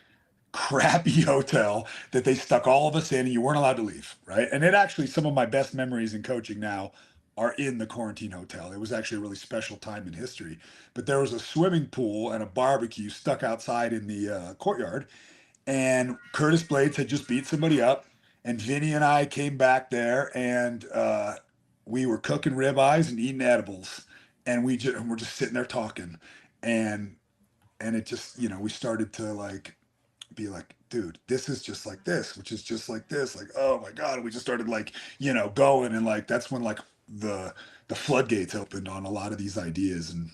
crappy hotel that they stuck all of us in and you weren't allowed to leave, right? And it actually, some of my best memories in coaching now are in the quarantine hotel. It was actually a really special time in history. But there was a swimming pool and a barbecue stuck outside in the courtyard. And Curtis Blades had just beat somebody up. And Vinny and I came back there and we were cooking ribeyes and eating edibles. And we're just sitting there talking. And it just, we started to like be like, dude, this is just like this, which is just like this, like, oh my god. And we just started like, going, and like that's when like the floodgates opened on a lot of these ideas, and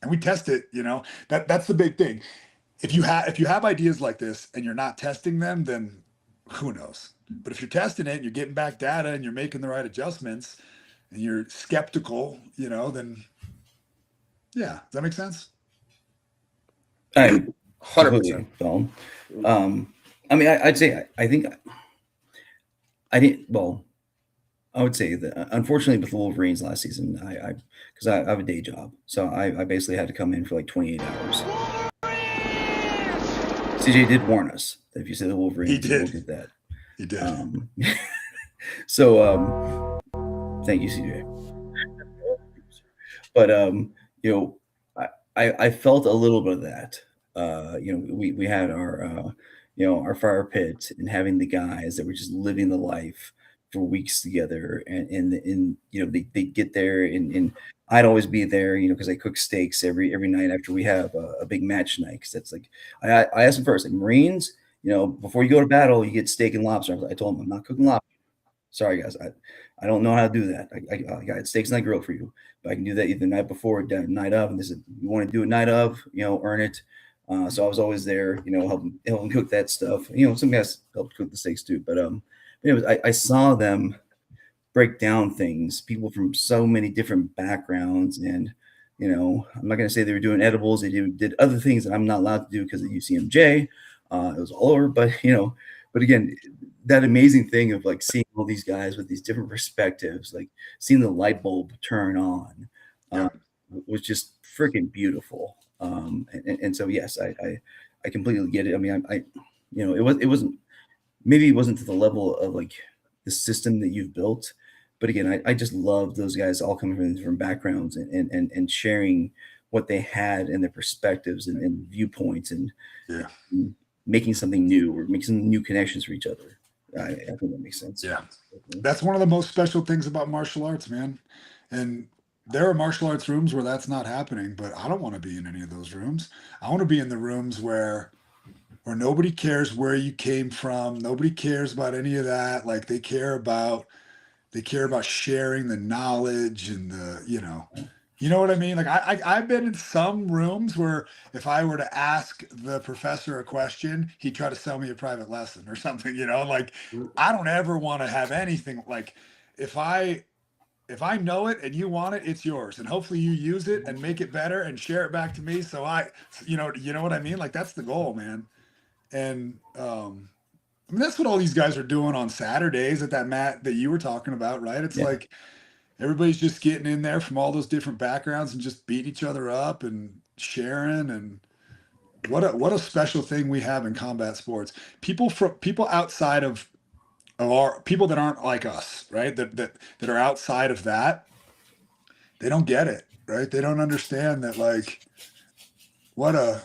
we test it. That's the big thing. If you have ideas like this and you're not testing them, then who knows. But if you're testing it and you're getting back data and you're making the right adjustments and you're skeptical, then yeah. Does that make sense? I 100%. Phil. I mean, I'd say I think I didn't. Well, I would say that unfortunately with the Wolverines last season, because I have a day job, so I basically had to come in for like 28 hours. CJ did warn us that if you say the Wolverines, He did. we'll get that. He did. So thank you, CJ. But I felt a little bit of that. We had our fire pit and having the guys that were just living the life for weeks together, and they get there and I'd always be there, because I cook steaks every night after we have a big match night. Because that's like I asked them first, like Marines, before you go to battle, you get steak and lobster. I told them I'm not cooking lobster. Sorry guys, I don't know how to do that. I got steaks on the grill for you, but I can do that either the night before or night of. And they said, you want to do it night of, earn it. So I was always there, helping cook that stuff. Some guys helped cook the steaks too. But anyways, I saw them break down things, people from so many different backgrounds. And, I'm not going to say they were doing edibles. They did other things that I'm not allowed to do because of UCMJ. It was all over. But, but again, that amazing thing of like seeing all these guys with these different perspectives, like seeing the light bulb turn on, was just freaking beautiful. And so yes, I completely get it. I mean, it wasn't to the level of like the system that you've built, but again, I just love those guys all coming from different backgrounds and sharing what they had and their perspectives and viewpoints and making something new or making some new connections for each other. I think that makes sense. Yeah. That's one of the most special things about martial arts, man. And there are martial arts rooms where that's not happening, but I don't want to be in any of those rooms. I want to be in the rooms where nobody cares where you came from. Nobody cares about any of that. Like they care about sharing the knowledge and you know what I mean? Like I've been in some rooms where if I were to ask the professor a question, he'd try to sell me a private lesson or something, like I don't ever want to have anything like if I know it and you want it, it's yours. And hopefully you use it and make it better and share it back to me. So you know what I mean? Like that's the goal, man. And, I mean, that's what all these guys are doing on Saturdays at that mat that you were talking about, right? It's like everybody's just getting in there from all those different backgrounds and just beating each other up and sharing. And what a special thing we have in combat sports. People outside of our people that aren't like us, right? That are outside of that, they don't get it, right? They don't understand that, like, what a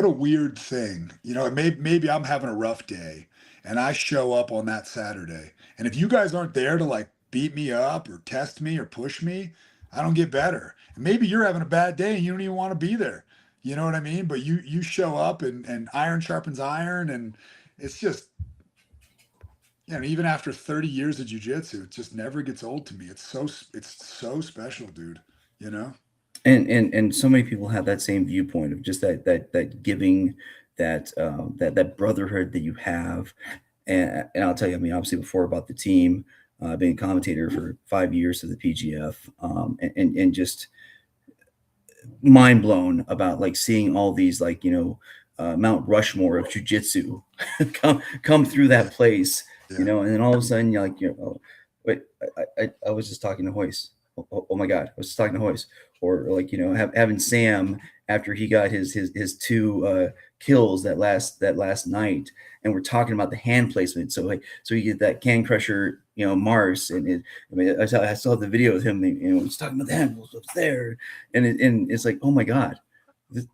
weird thing, maybe I'm having a rough day and I show up on that Saturday. And if you guys aren't there to like beat me up or test me or push me, I don't get better. And maybe you're having a bad day and you don't even want to be there. You know what I mean? But you show up and iron sharpens iron. And it's just, even after 30 years of jiu-jitsu, it just never gets old to me. It's so special, dude, And so many people have that same viewpoint of just that giving, that brotherhood that you have. And I'll tell you, I mean, obviously before about the team, being a commentator for 5 years of the PGF, and just mind blown about like seeing all these like, Mount Rushmore of jiu-jitsu come through that place, and then all of a sudden you're like, wait, I was just talking to Hoist. oh my God, I was talking to Hoist, or like, having Sam after he got his two kills that last night, and we're talking about the hand placement. So you get that can crusher, Mars, I mean, I saw the video of him, he's talking about the handles up there, and it's like, oh my God, this,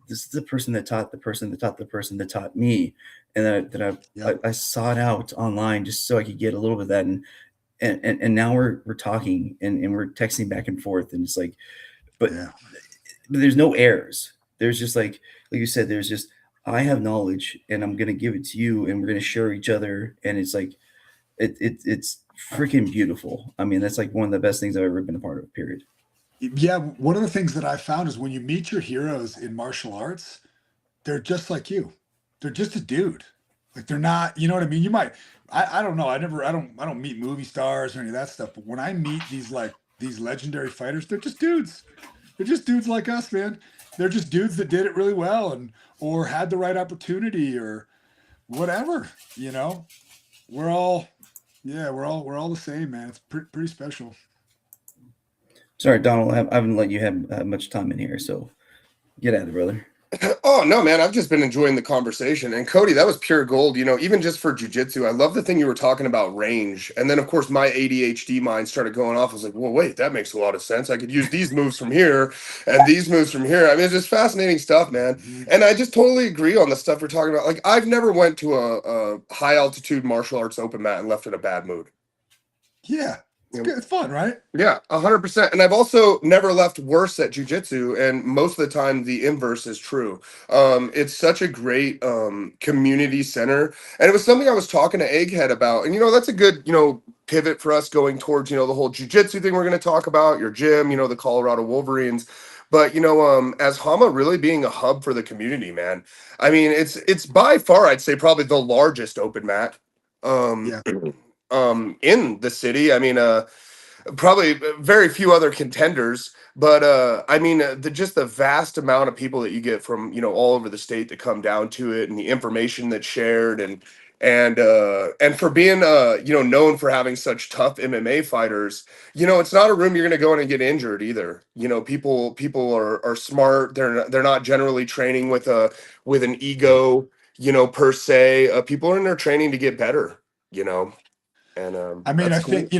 this is the person that taught the person that taught the person that taught me, and I sought out online just so I could get a little bit of that, and now we're talking, and we're texting back and forth, and it's like, but there's no errors. There's just like you said, there's just, I have knowledge and I'm gonna give it to you, and we're gonna share each other, and it's like it's freaking beautiful. I mean, that's like one of the best things I've ever been a part of. Period. Yeah, one of the things that I found is when you meet your heroes in martial arts, they're just like you. They're just a dude. Like they're not, you know what I mean? You might, I don't know. I don't meet movie stars or any of that stuff. But when I meet these legendary fighters, they're just dudes. They're just dudes like us, man. They're just dudes that did it really well or had the right opportunity or whatever, We're all, we're all the same, man. It's pretty special. Sorry, Donald, I haven't let you have much time in here, so get at it, brother. Oh no, man, I've just been enjoying the conversation. And Cody, that was pure gold, even just for jujitsu. I love the thing you were talking about, range. And then of course my ADHD mind started going off. I was like, well, wait, that makes a lot of sense. I could use these moves from here and these moves from here. I mean, it's just fascinating stuff, man. And I just totally agree on the stuff we're talking about. Like, I've never went to a high altitude martial arts open mat and left in a bad mood. Yeah. It's good. It's fun, right? Yeah, 100%. And I've also never left worse at jujitsu, and most of the time the inverse is true. It's such a great community center, and it was something I was talking to Egghead about. And that's a good pivot for us going towards the whole jujitsu thing we're going to talk about, your gym, the Colorado Wolverines. But as Hama really being a hub for the community, man. I mean, it's by far, I'd say, probably the largest open mat in the city. I mean, probably very few other contenders, but I mean, just the vast amount of people that you get from all over the state that come down to it, and the information that's shared, and for being known for having such tough MMA fighters, it's not a room you're going to go in and get injured either. People are smart. They're not generally training with an ego, per se. People are in there training to get better. And I mean, I that's cool. think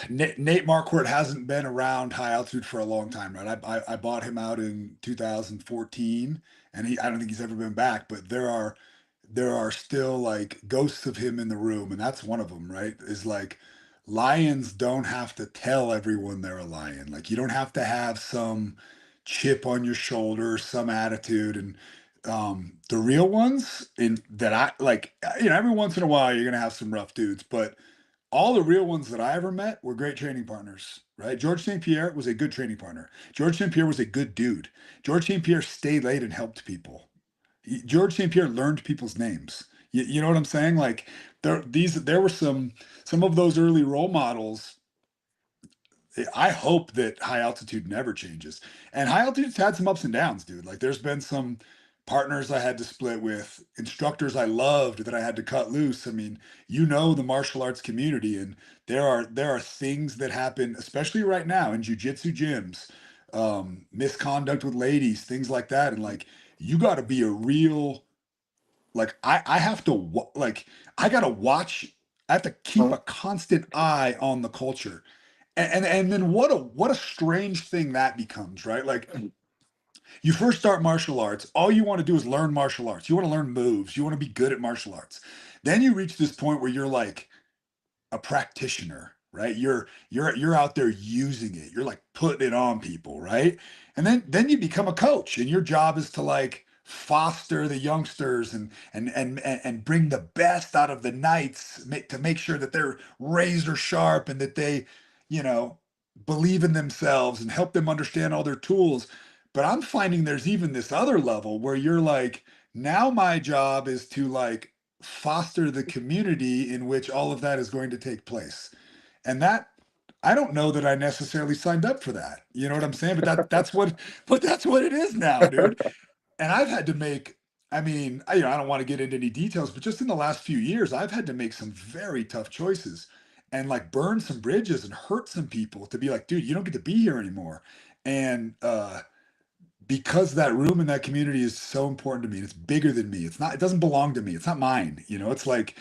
Nate Marquardt hasn't been around high altitude for a long time, right? I bought him out in 2014, and I don't think he's ever been back. But there are still like ghosts of him in the room, and that's one of them, right? Is like lions don't have to tell everyone they're a lion. Like you don't have to have some chip on your shoulder, some attitude, and the real ones in that I like. Every once in a while you're gonna have some rough dudes, but all the real ones that I ever met were great training partners, right? George St. Pierre was a good training partner. George St. Pierre was a good dude. George St. Pierre stayed late and helped people. George St. Pierre learned people's names. You know what I'm saying? Like there were some of those early role models. I hope that high altitude never changes. And high altitude's had some ups and downs, dude. Like there's been some partners I had to split with, instructors I loved that I had to cut loose. I mean, the martial arts community, and there are things that happen, especially right now in jujitsu gyms, misconduct with ladies, things like that. And like you got to be a real, like I have to like I got to watch. I have to keep a constant eye on the culture. And then what a strange thing that becomes, right? Like you first start martial arts, all you want to do is learn martial arts. You want to learn moves. You want to be good at martial arts. Then you reach this point where you're like a practitioner, right? You're out there using it. You're like putting it on people, right? And then you become a coach, and your job is to like foster the youngsters and bring the best out of the knights to make sure that they're razor sharp and that they, you know, believe in themselves and help them understand all their tools. But I'm finding there's even this other level where you're like, now my job is to like foster the community in which all of that is going to take place. And that I don't know that I necessarily signed up for that. You know what I'm saying? That's what it is now, dude. And I've had to make, I mean, I don't want to get into any details, but just in the last few years, I've had to make some very tough choices. and like burn some bridges and hurt some people to be like, dude, you don't get to be here anymore. And because that room and that community is so important to me, and it's bigger than me. It doesn't belong to me. It's not mine. It's like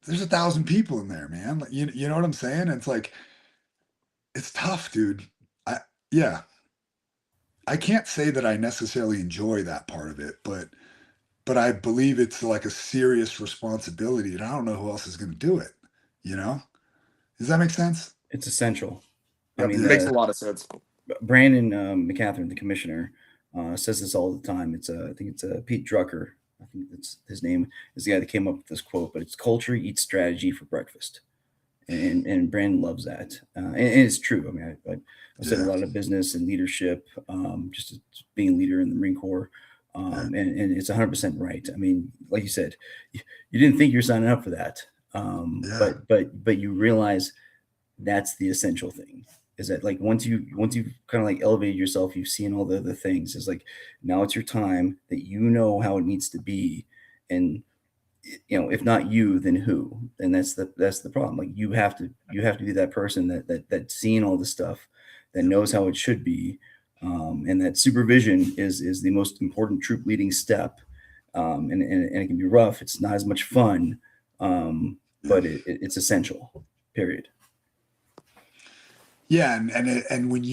there's 1,000 people in there, man. Like, you know what I'm saying? And it's like, it's tough, dude. Yeah. I can't say that I necessarily enjoy that part of it, but I believe it's like a serious responsibility, and I don't know who else is going to do it. Does that make sense? It's essential. Yep, it makes a lot of sense. Brandon McCatherine, the commissioner, says this all the time. I think it's Pete Drucker. I think that's his name, is the guy that came up with this quote, but it's culture eats strategy for breakfast. And Brandon loves that. And it's true. I mean, I've said a lot of business and leadership, just being a leader in the Marine Corps. And it's 100% right. I mean, like you said, you didn't think you're signing up for that. But you realize that's the essential thing, is that like once you kind of like elevated yourself, you've seen all the other things. It's like, now it's your time that you know how it needs to be. And if not you, then who? And that's the problem. Like you have to be that person that's seen all this stuff, that knows how it should be. And that supervision is the most important troop leading step. And it can be rough. It's not as much fun, but it's essential, period. Yeah. And when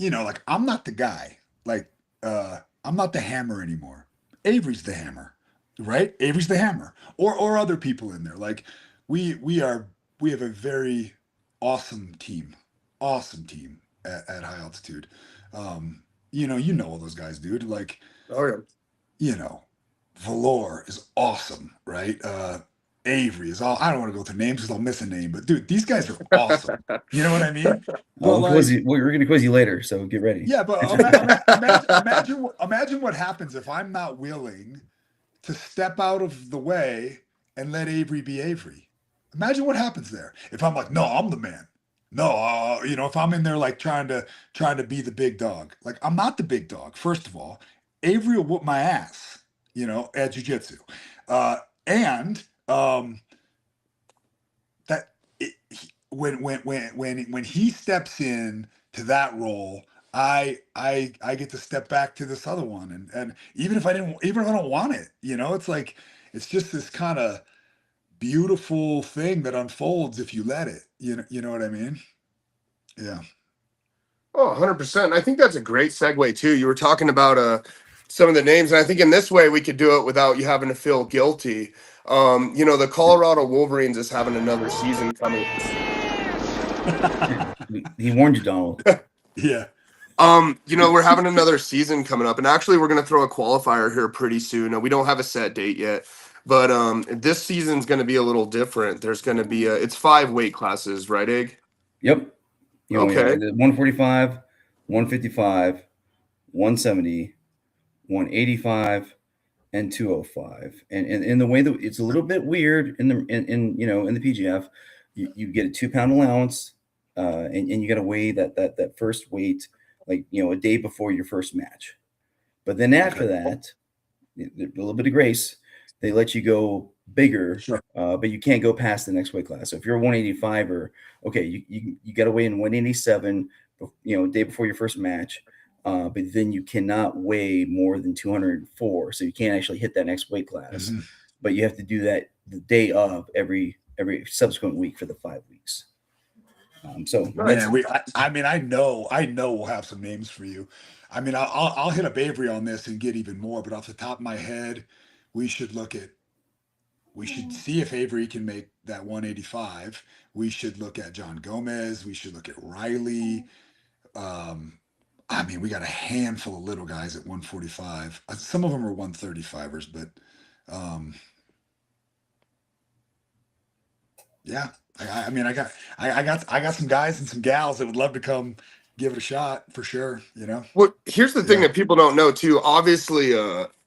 like, I'm not the guy, like, I'm not the hammer anymore. Avery's the hammer, right? Avery's the hammer, or other people in there. Like we have a very awesome team at high altitude. All those guys, dude. Like, oh yeah, Valor is awesome, right? Avery is all. I don't want to go through names because I'll miss a name, but dude, these guys are awesome. You know what I mean? We're gonna quiz you later, so get ready. Yeah, but imagine what happens if I'm not willing to step out of the way and let Avery be Avery. Imagine what happens there. If I'm like, no, I'm the man. No, if I'm in there like trying to be the big dog, like I'm not the big dog. First of all, Avery will whoop my ass, at jiu-jitsu. And that when he steps in to that role, I get to step back to this other one, and even if I don't want it, it's like it's just this kind of beautiful thing that unfolds if you let it. You know what I mean? Yeah. Oh, 100%. I think that's a great segue too. You were talking about some of the names, and I think in this way we could do it without you having to feel guilty. The Colorado Wolverines is having another season coming. He warned you, Donald. Yeah. We're having another season coming up, and actually we're going to throw a qualifier here pretty soon. We don't have a set date yet, but this season's going to be a little different. There's going to be it's 5 weight classes, right, Egg? Yep. Okay. 145, 155, 170, 185, and 205. And in the way that it's a little bit weird in the PGF, you get a 2-pound allowance, and you got to weigh that first weight like a day before your first match. But then after that, a little bit of grace, they let you go bigger, sure. But you can't go past the next weight class. So if you're a 185 you got to weigh in 187, day before your first match. But then you cannot weigh more than 204. So you can't actually hit that next weight class, but you have to do that the day of every subsequent week for the 5 weeks. I know we'll have some names for you. I mean, I'll hit up Avery on this and get even more, but off the top of my head, we should see if Avery can make that 185. We should look at John Gomez. We should look at Riley. We got a handful of little guys at 145. Some of them are 135ers, but yeah. I got some guys and some gals that would love to come give it a shot for sure. Well, here's the thing that people don't know too. Obviously,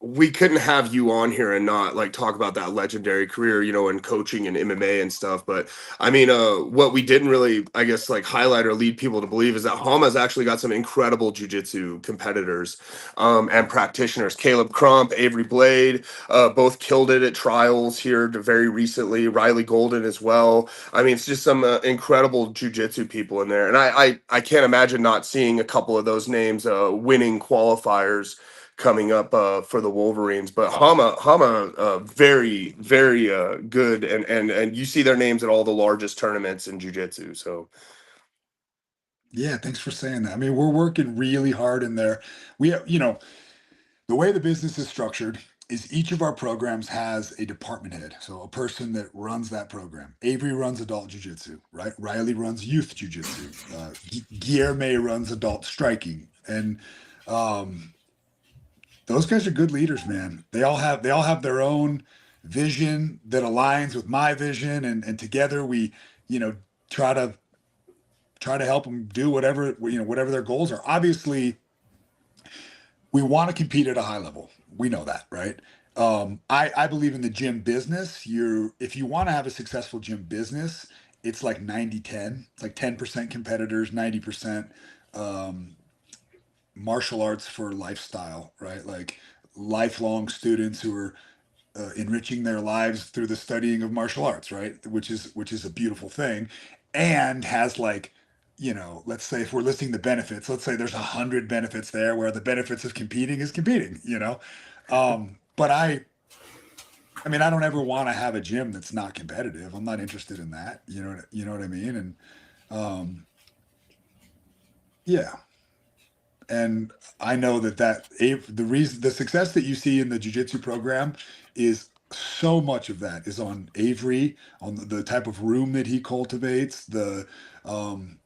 we couldn't have you on here and not like talk about that legendary career, you know, in coaching and MMA and stuff. But I mean, what we didn't really, I guess, like highlight or lead people to believe is that Hama's actually got some incredible jujitsu competitors and practitioners. Caleb Crump, Avery Blade, both killed it at trials here very recently. Riley Golden as well. I mean, it's just some incredible jujitsu people in there, and I can't imagine not seeing a couple of those names winning qualifiers coming up for the Wolverines. But Hama, very very good, and you see their names at all the largest tournaments in jiu-jitsu. So Yeah, thanks for saying that. I mean, we're working really hard in there. We, you know, the way the business is structured is each of our programs has a department head, so a person that runs that program. Avery runs adult jiu-jitsu, right? Riley runs youth jiu-jitsu. Guillerme runs adult striking, and um, those guys are good leaders, man. They all have their own vision that aligns with my vision, and together we, you know, try to help them do whatever, you know, whatever their goals are. Obviously, we want to compete at a high level. We know that, right? I believe in the gym business. If you want to have a successful gym business, it's like 90-10. It's like 10% competitors, 90% um, martial arts for lifestyle, right? Like lifelong students who are enriching their lives through the studying of martial arts, right? Which is a beautiful thing, and has like, you know, let's say if we're listing the benefits, let's say there's 100 benefits there, where the benefits of competing is competing, you know. But I mean, I don't ever want to have a gym that's not competitive. I'm not interested in that. You know what I mean? And um, yeah, and I know the success that you see in the jiu-jitsu program is so much of that is on Avery, on the type of room that he cultivates, um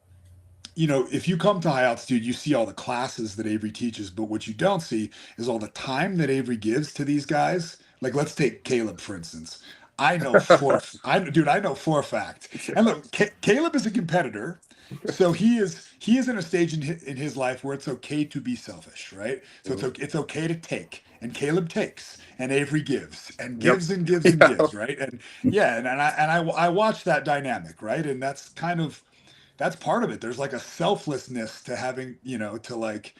you know, if you come to high altitude, you see all the classes that Avery teaches, but what you don't see is all the time that Avery gives to these guys. Like, let's take Caleb, for instance. I know for a fact. And look, Caleb is a competitor, so he is in a stage in his life where it's okay to be selfish, right? So it's okay to take, and Caleb takes, and Avery gives, and yep. gives and gives and gives, right? And yeah, and I watch that dynamic, right? And that's part of it. There's like a selflessness to having, you know, to like,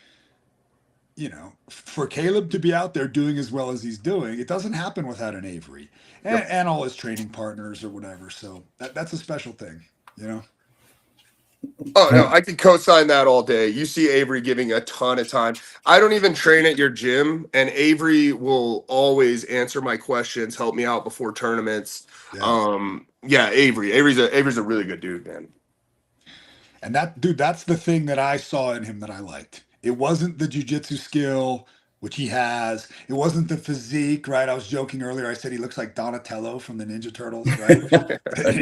you know, for Caleb to be out there doing as well as he's doing, it doesn't happen without an Avery Yep. and all his training partners or whatever. So that's a special thing, you know? Oh no, I could co-sign that all day. You see Avery giving a ton of time. I don't even train at your gym, and Avery will always answer my questions, help me out before tournaments. Yeah. Yeah, Avery's a really good dude, man. And that dude, that's the thing that I saw in him that I liked. It wasn't the jujitsu skill, which he has. It wasn't the physique, right? I was joking earlier. I said he looks like Donatello from the Ninja Turtles, right?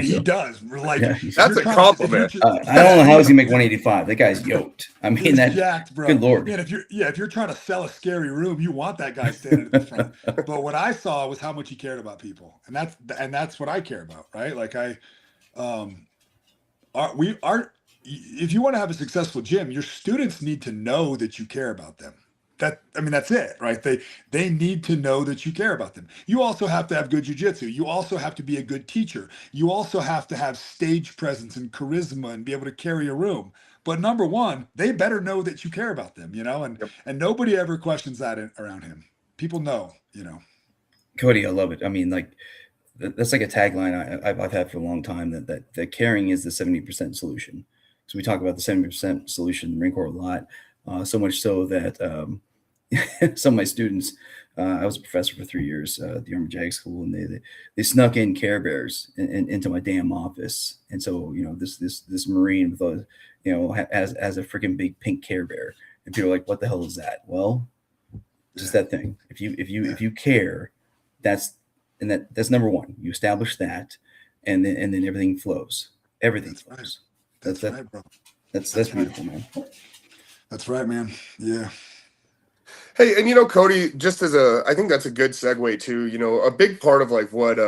He does. Like, Yeah, if That's you're a trying to, if you're, compliment. I don't know how does he make 185. That guy's yoked. I mean, dude's that. jacked, bro. Good lord. Man, if you're trying to sell a scary room, you want that guy standing at the front. But what I saw was how much he cared about people, and that's what I care about, right? Like um, if you want to have a successful gym, your students need to know that you care about them. I mean, that's it, right? They need to know that you care about them. You also have to have good jujitsu. You also have to be a good teacher. You also have to have stage presence and charisma and be able to carry a room. But number one, they better know that you care about them, you know, and Yep. and nobody ever questions that around him. People know, you know. Cody, I love it. I mean, like that's like a tagline I've had for a long time that caring is the 70% solution. So we talk about the 70% solution in the Marine Corps a lot, so much so that some of my students, I was a professor for 3 years at the Army JAG School, and they snuck in Care Bears into my damn office. And so, you know, this Marine with a, you know, has a freaking big pink Care Bear, and people are like, "What the hell is that?" Well, just that thing. If you care, that's that's number one. You establish that, and then everything flows. Everything That's right. flows. That's right, bro. That's That's right. beautiful, man. That's right, man. Yeah. Hey, and you know, Cody, just as I think that's a good segue too. You know, a big part of like what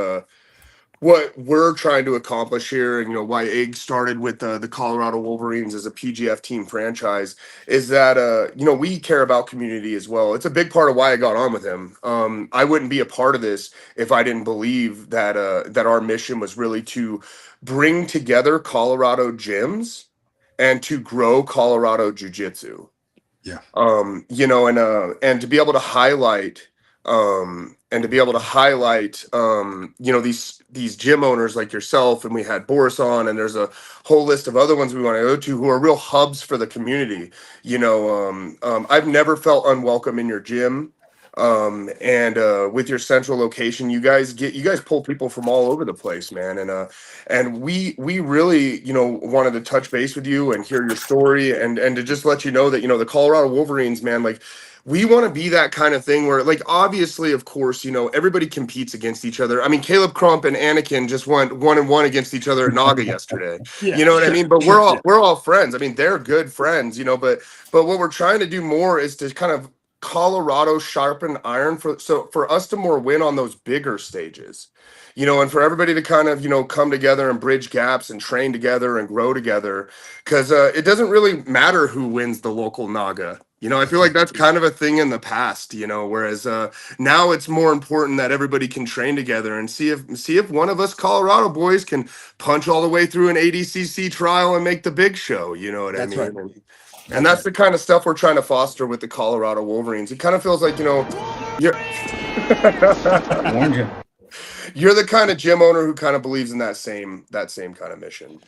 what we're trying to accomplish here, and why Egg started with the Colorado Wolverines as a PGF team franchise, is that we care about community as well. It's a big part of why I got on with him. I wouldn't be a part of this if I didn't believe that our mission was really to bring together Colorado gyms and to grow Colorado jiu-jitsu. Yeah. And to be able to highlight these gym owners like yourself, and we had Boris on, and there's a whole list of other ones we want to go to who are real hubs for the community. I've never felt unwelcome in your gym. And with your central location, you guys pull people from all over the place, man. And we really, wanted to touch base with you and hear your story, and to just let you know that, the Colorado Wolverines, man, like, we want to be that kind of thing where, like, obviously, of course, everybody competes against each other. I mean, Caleb Crump and Anakin just went 1-1 against each other at Naga yesterday. Yeah, You know what I mean? But sure, yeah. we're all friends. I mean, they're good friends, but what we're trying to do more is to kind of Colorado sharpen iron for us to more win on those bigger stages, and for everybody to kind of, come together and bridge gaps and train together and grow together. Because it doesn't really matter who wins the local Naga. I feel like that's kind of a thing in the past, whereas now it's more important that everybody can train together and see if one of us Colorado boys can punch all the way through an ADCC trial and make the big show. You know what I That's mean? right. And that's the kind of stuff we're trying to foster with the Colorado Wolverines. It kind of feels like, you're Warned you. you're the kind of gym owner who kind of believes in that same kind of mission.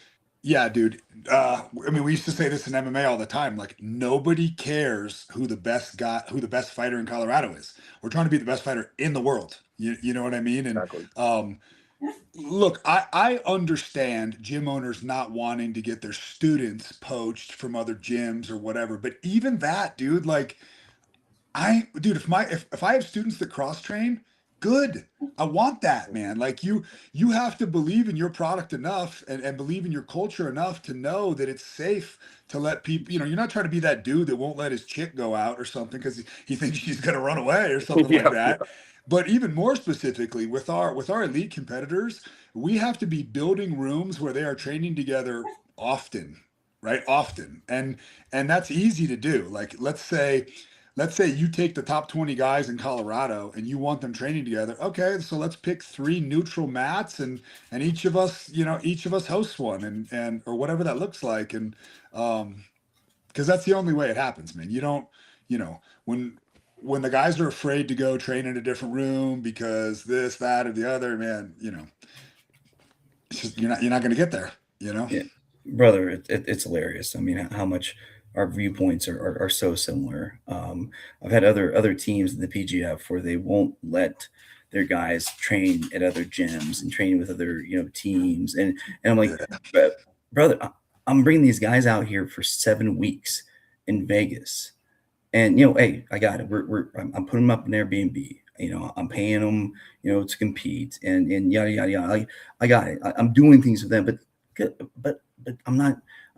Yeah, dude. I mean, we used to say this in MMA all the time. Like, nobody cares who the best fighter in Colorado is. We're trying to be the best fighter in the world. You know what I mean? And Exactly. look, I understand gym owners not wanting to get their students poached from other gyms or whatever. But even that, dude, like, if I have students that cross train, good. I want that, man. Like, you have to believe in your product enough, and believe in your culture enough to know that it's safe to let people, you're not trying to be that dude that won't let his chick go out or something because he thinks she's gonna run away or something like Yeah. that. But even more specifically, with our elite competitors, we have to be building rooms where they are training together often, right? Often. And that's easy to do. Like, let's say you take the top 20 guys in Colorado and you want them training together. Okay, so let's pick 3 neutral mats, and each of us hosts one, and or whatever that looks like. And because that's the only way it happens, man. You don't, when the guys are afraid to go train in a different room because this, that, or the other, man, it's just, you're not going to get there, Yeah, brother, it's hilarious. I mean, how much our viewpoints are so similar. I've had other teams in the PGF where they won't let their guys train at other gyms and train with other teams, and I'm like, brother, I'm bringing these guys out here for 7 weeks in Vegas, and hey, I got it. I'm putting them up in Airbnb. I'm paying them, to compete, and yada yada yada. I got it. I'm doing things with them, but I'm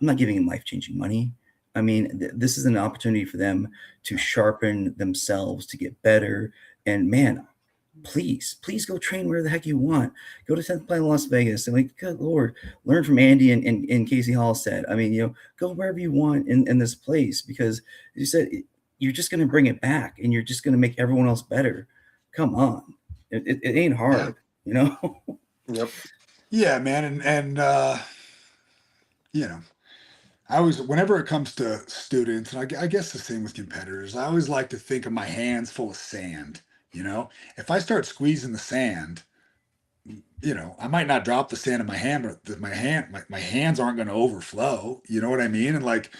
not giving them life-changing money. I mean, this is an opportunity for them to sharpen themselves, to get better. And man, please go train where the heck you want. Go to 10th Planet Las Vegas, and like, good Lord, learn from Andy and Casey Hallstead. I mean, go wherever you want in this place, because as you said, you're just going to bring it back, and you're just going to make everyone else better. Come on. It ain't hard, Yep. Yeah, man. And whenever it comes to students, and I guess the same with competitors, I always like to think of my hands full of sand. If I start squeezing the sand, I might not drop the sand in my hand, but my hands aren't going to overflow. You know what I mean? And like,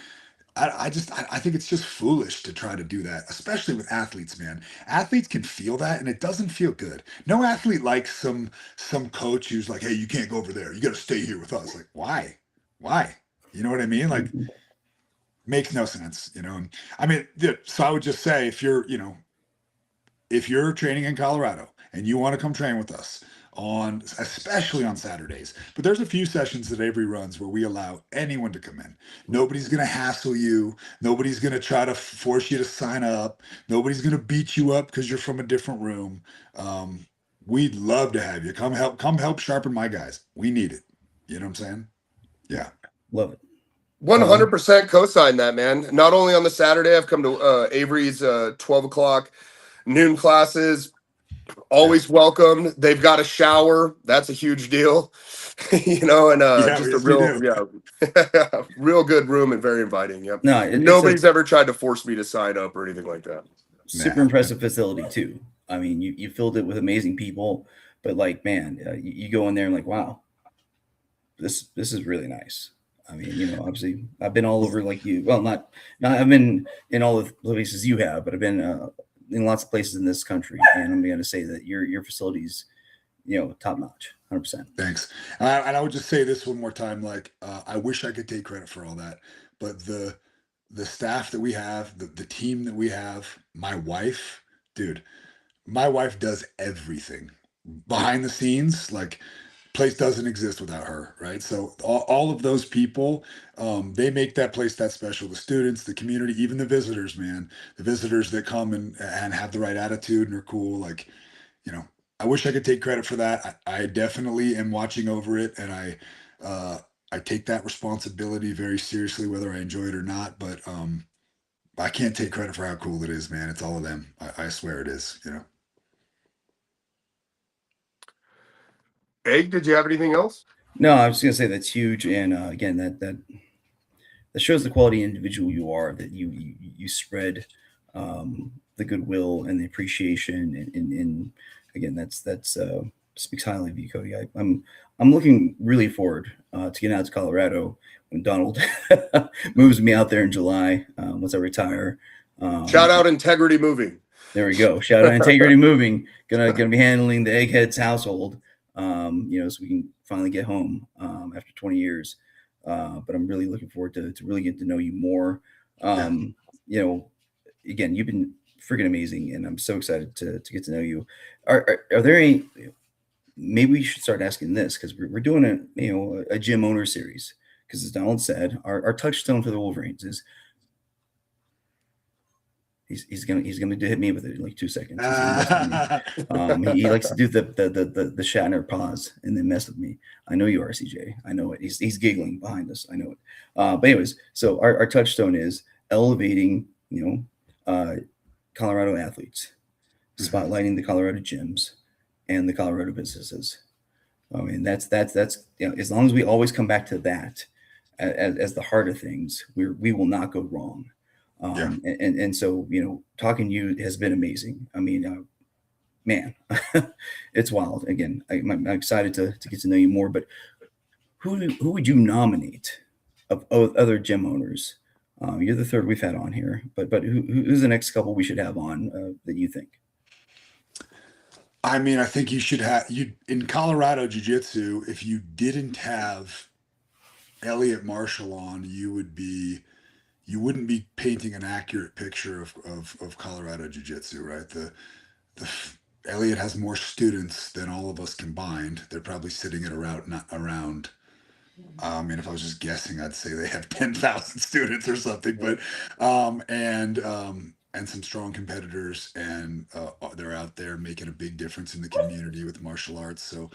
I think it's just foolish to try to do that, especially with athletes, man. Athletes can feel that, and it doesn't feel good. No athlete likes some coach who's like, "Hey, you can't go over there. You got to stay here with us." Like, why? Why? You know what I mean? Like, makes no sense. And I mean, so I would just say, if you're training in Colorado and you want to come train with us especially on Saturdays, but there's a few sessions that Avery runs where we allow anyone to come in. Nobody's going to hassle you. Nobody's going to try to force you to sign up. Nobody's going to beat you up because you're from a different room. we'd love to have you. Come help sharpen my guys. We need it. You know what I'm saying? Yeah. Love it. 100% co-sign that, man. Not only on the Saturday, I've come to Avery's 12 o'clock noon classes. Always welcome. They've got a shower. That's a huge deal. And just a real good room and very inviting. Yep. No, Nobody's ever tried to force me to sign up or anything like that. Super impressive facility too. I mean, you filled it with amazing people, but like, man, you go in there and like, wow, this is really nice. I mean, obviously I've been all over like you. Well, not I've been in all the places you have, but I've been in lots of places in this country, and I'm going to say that your facilities, top notch, 100%. Thanks. And I would just say this one more time. Like, I wish I could take credit for all that, but the staff that we have, the team that we have, my wife, dude, my wife does everything behind the scenes. Like, place doesn't exist without her, right? So all of those people, they make that place that special. The students, the community, even the visitors, man, the visitors that come and have the right attitude and are cool. Like, I wish I could take credit for that. I definitely am watching over it, and I take that responsibility very seriously, whether I enjoy it or not. But I can't take credit for how cool it is, man. It's all of them. I swear it is. Egg, did you have anything else? No, I was going to say that's huge, and again, that shows the quality individual you are. That you spread the goodwill and the appreciation, and again, that's speaks highly of you, Cody. I'm looking really forward to getting out to Colorado when Donald moves me out there in July once I retire. Shout out Integrity Moving. There we go. Shout out Integrity Moving. Gonna be handling the Egghead's household. So we can finally get home after 20 years. But I'm really looking forward to really getting to know you more. Again, you've been freaking amazing, and I'm so excited to get to know you. Are there any? Maybe we should start asking this, because we're doing a gym owner series. Because as Donald said, our touchstone for the Wolverines is he's gonna hit me with it in like 2 seconds. He likes to do the Shatner pause and then mess with me. I know you are, CJ. I know it. He's giggling behind us. I know it. But anyways, so our touchstone is elevating Colorado athletes, spotlighting the Colorado gyms and the Colorado businesses. I mean, that's as long as we always come back to that as the heart of things, we will not go wrong. And so, talking to you has been amazing. I mean, man, it's wild. Again, I'm excited to get to know you more, but who would you nominate of other gym owners? You're the third we've had on here, but who's the next couple we should have on that you think? I mean, I think you should have in Colorado Jiu-Jitsu. If you didn't have Elliot Marshall on, you wouldn't be painting an accurate picture of Colorado Jiu-Jitsu, right? The Elliot has more students than all of us combined. They're probably sitting at around. I mean, if I was just guessing, I'd say they have 10,000 students or something. But and some strong competitors, and they're out there making a big difference in the community with martial arts. So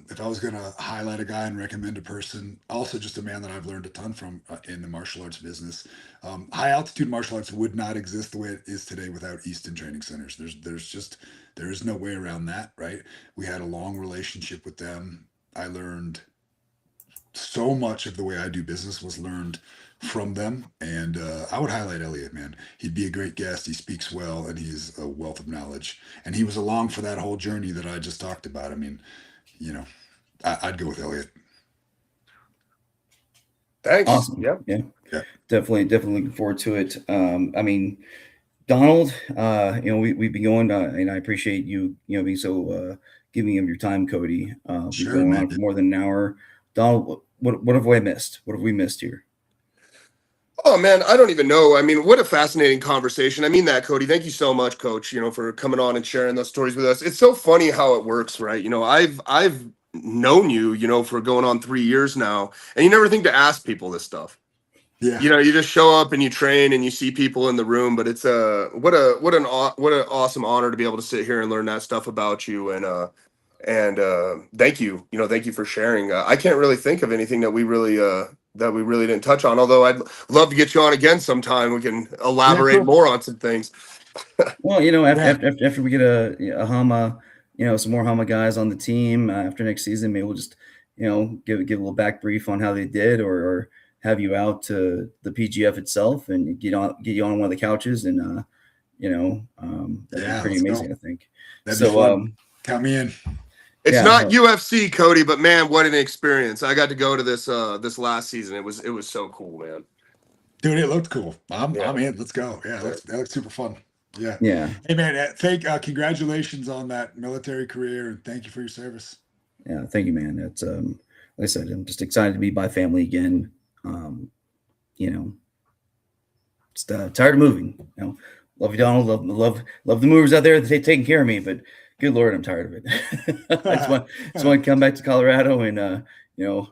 if I was going to highlight a guy and recommend a person, also just a man that I've learned a ton from in the martial arts business, high altitude martial arts would not exist the way it is today without Easton Training Centers. There is no way around that, right? We had a long relationship with them. I learned so much of the way I do business was learned from them, and I would highlight Elliot, man. He'd be a great guest. He speaks well, and he's a wealth of knowledge, and he was along for that whole journey that I just talked about. I mean, I'd go with Elliot. Thanks. Awesome. Yeah. Definitely looking forward to it. I mean, Donald, we've been going, and I appreciate you, being so giving of your time, Cody. Sure, we've been man. on for more than an hour. Donald, what have I missed? What have we missed here? Oh man, I don't even know. I mean, what a fascinating conversation. I mean that, Cody. Thank you so much, Coach, for coming on and sharing those stories with us. It's so funny how it works, right? I've known you, for going on 3 years now, and you never think to ask people this stuff. Yeah. You know, you just show up and you train and you see people in the room, but it's what an awesome honor to be able to sit here and learn that stuff about you. And thank you, thank you for sharing. I can't really think of anything that we really didn't touch on, although I'd love to get you on again sometime. We can elaborate cool. more on some things. Well, after we get a Hama, some more Hama guys on the team after next season, maybe we'll just, give a little back brief on how they did, or have you out to the PGF itself and get you on one of the couches, and that'd be pretty amazing, I think. That'd be fun. Count me in. It's not UFC, Cody, but man, what an experience! I got to go to this last season. It was so cool, man. Dude, it looked cool. I'm in. Let's go. Yeah, that looks super fun. Yeah. Yeah. Hey man, congratulations on that military career, and thank you for your service. Yeah, thank you, man. It's like I said, I'm just excited to be by family again. Just tired of moving. Love you, Donald. Love the movers out there that taking care of me, but good Lord, I'm tired of it. I just want to come back to Colorado and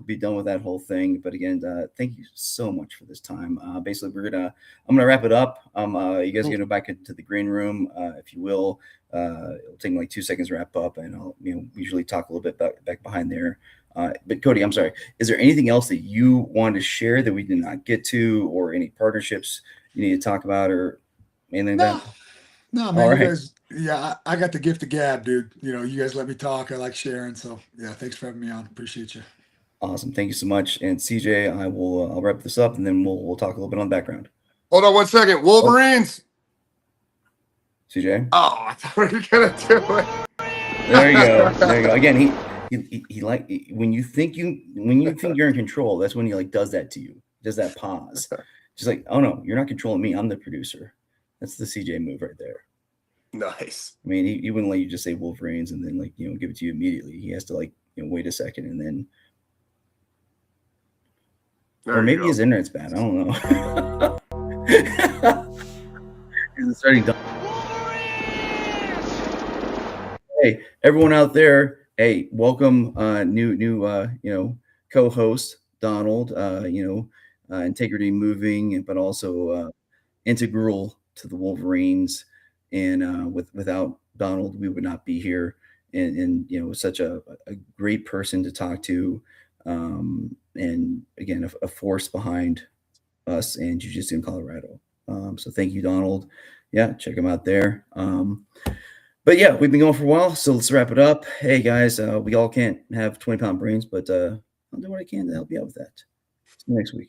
be done with that whole thing. But again, thank you so much for this time. Basically, I'm gonna wrap it up. You guys gonna go back into the green room, if you will. It'll take me like 2 seconds to wrap up, and I'll usually talk a little bit back behind there. But Cody, I'm sorry. Is there anything else that you wanted to share that we did not get to, or any partnerships you need to talk about, or anything like that? No, man. You guys, I got the gift of gab, dude. You guys let me talk. I like sharing. So yeah, thanks for having me on. Appreciate you. Awesome. Thank you so much. And CJ, I'll wrap this up, and then we'll talk a little bit on the background. Hold on 1 second. Wolverines. CJ. Oh, I thought we were gonna do it. There you go. Again, he like when you think you're in control, that's when he like does that to you. Does that pause? Just like, oh no, you're not controlling me. I'm the producer. That's the CJ move right there. Nice. I mean, he wouldn't let you just say Wolverines and then give it to you immediately. He has to wait a second and then. Or maybe his internet's bad. I don't know. It's starting to. Hey, everyone out there. Hey, welcome, new co-host Donald. Integrity Moving, but also integral to the Wolverines. And without Donald, we would not be here. And such a great person to talk to. And again, a force behind us and jiu-jitsu in Colorado. So thank you, Donald. Yeah, check him out there. But yeah, we've been going for a while, so let's wrap it up. Hey guys, we all can't have 20-pound brains, but I'll do what I can to help you out with that. See you next week.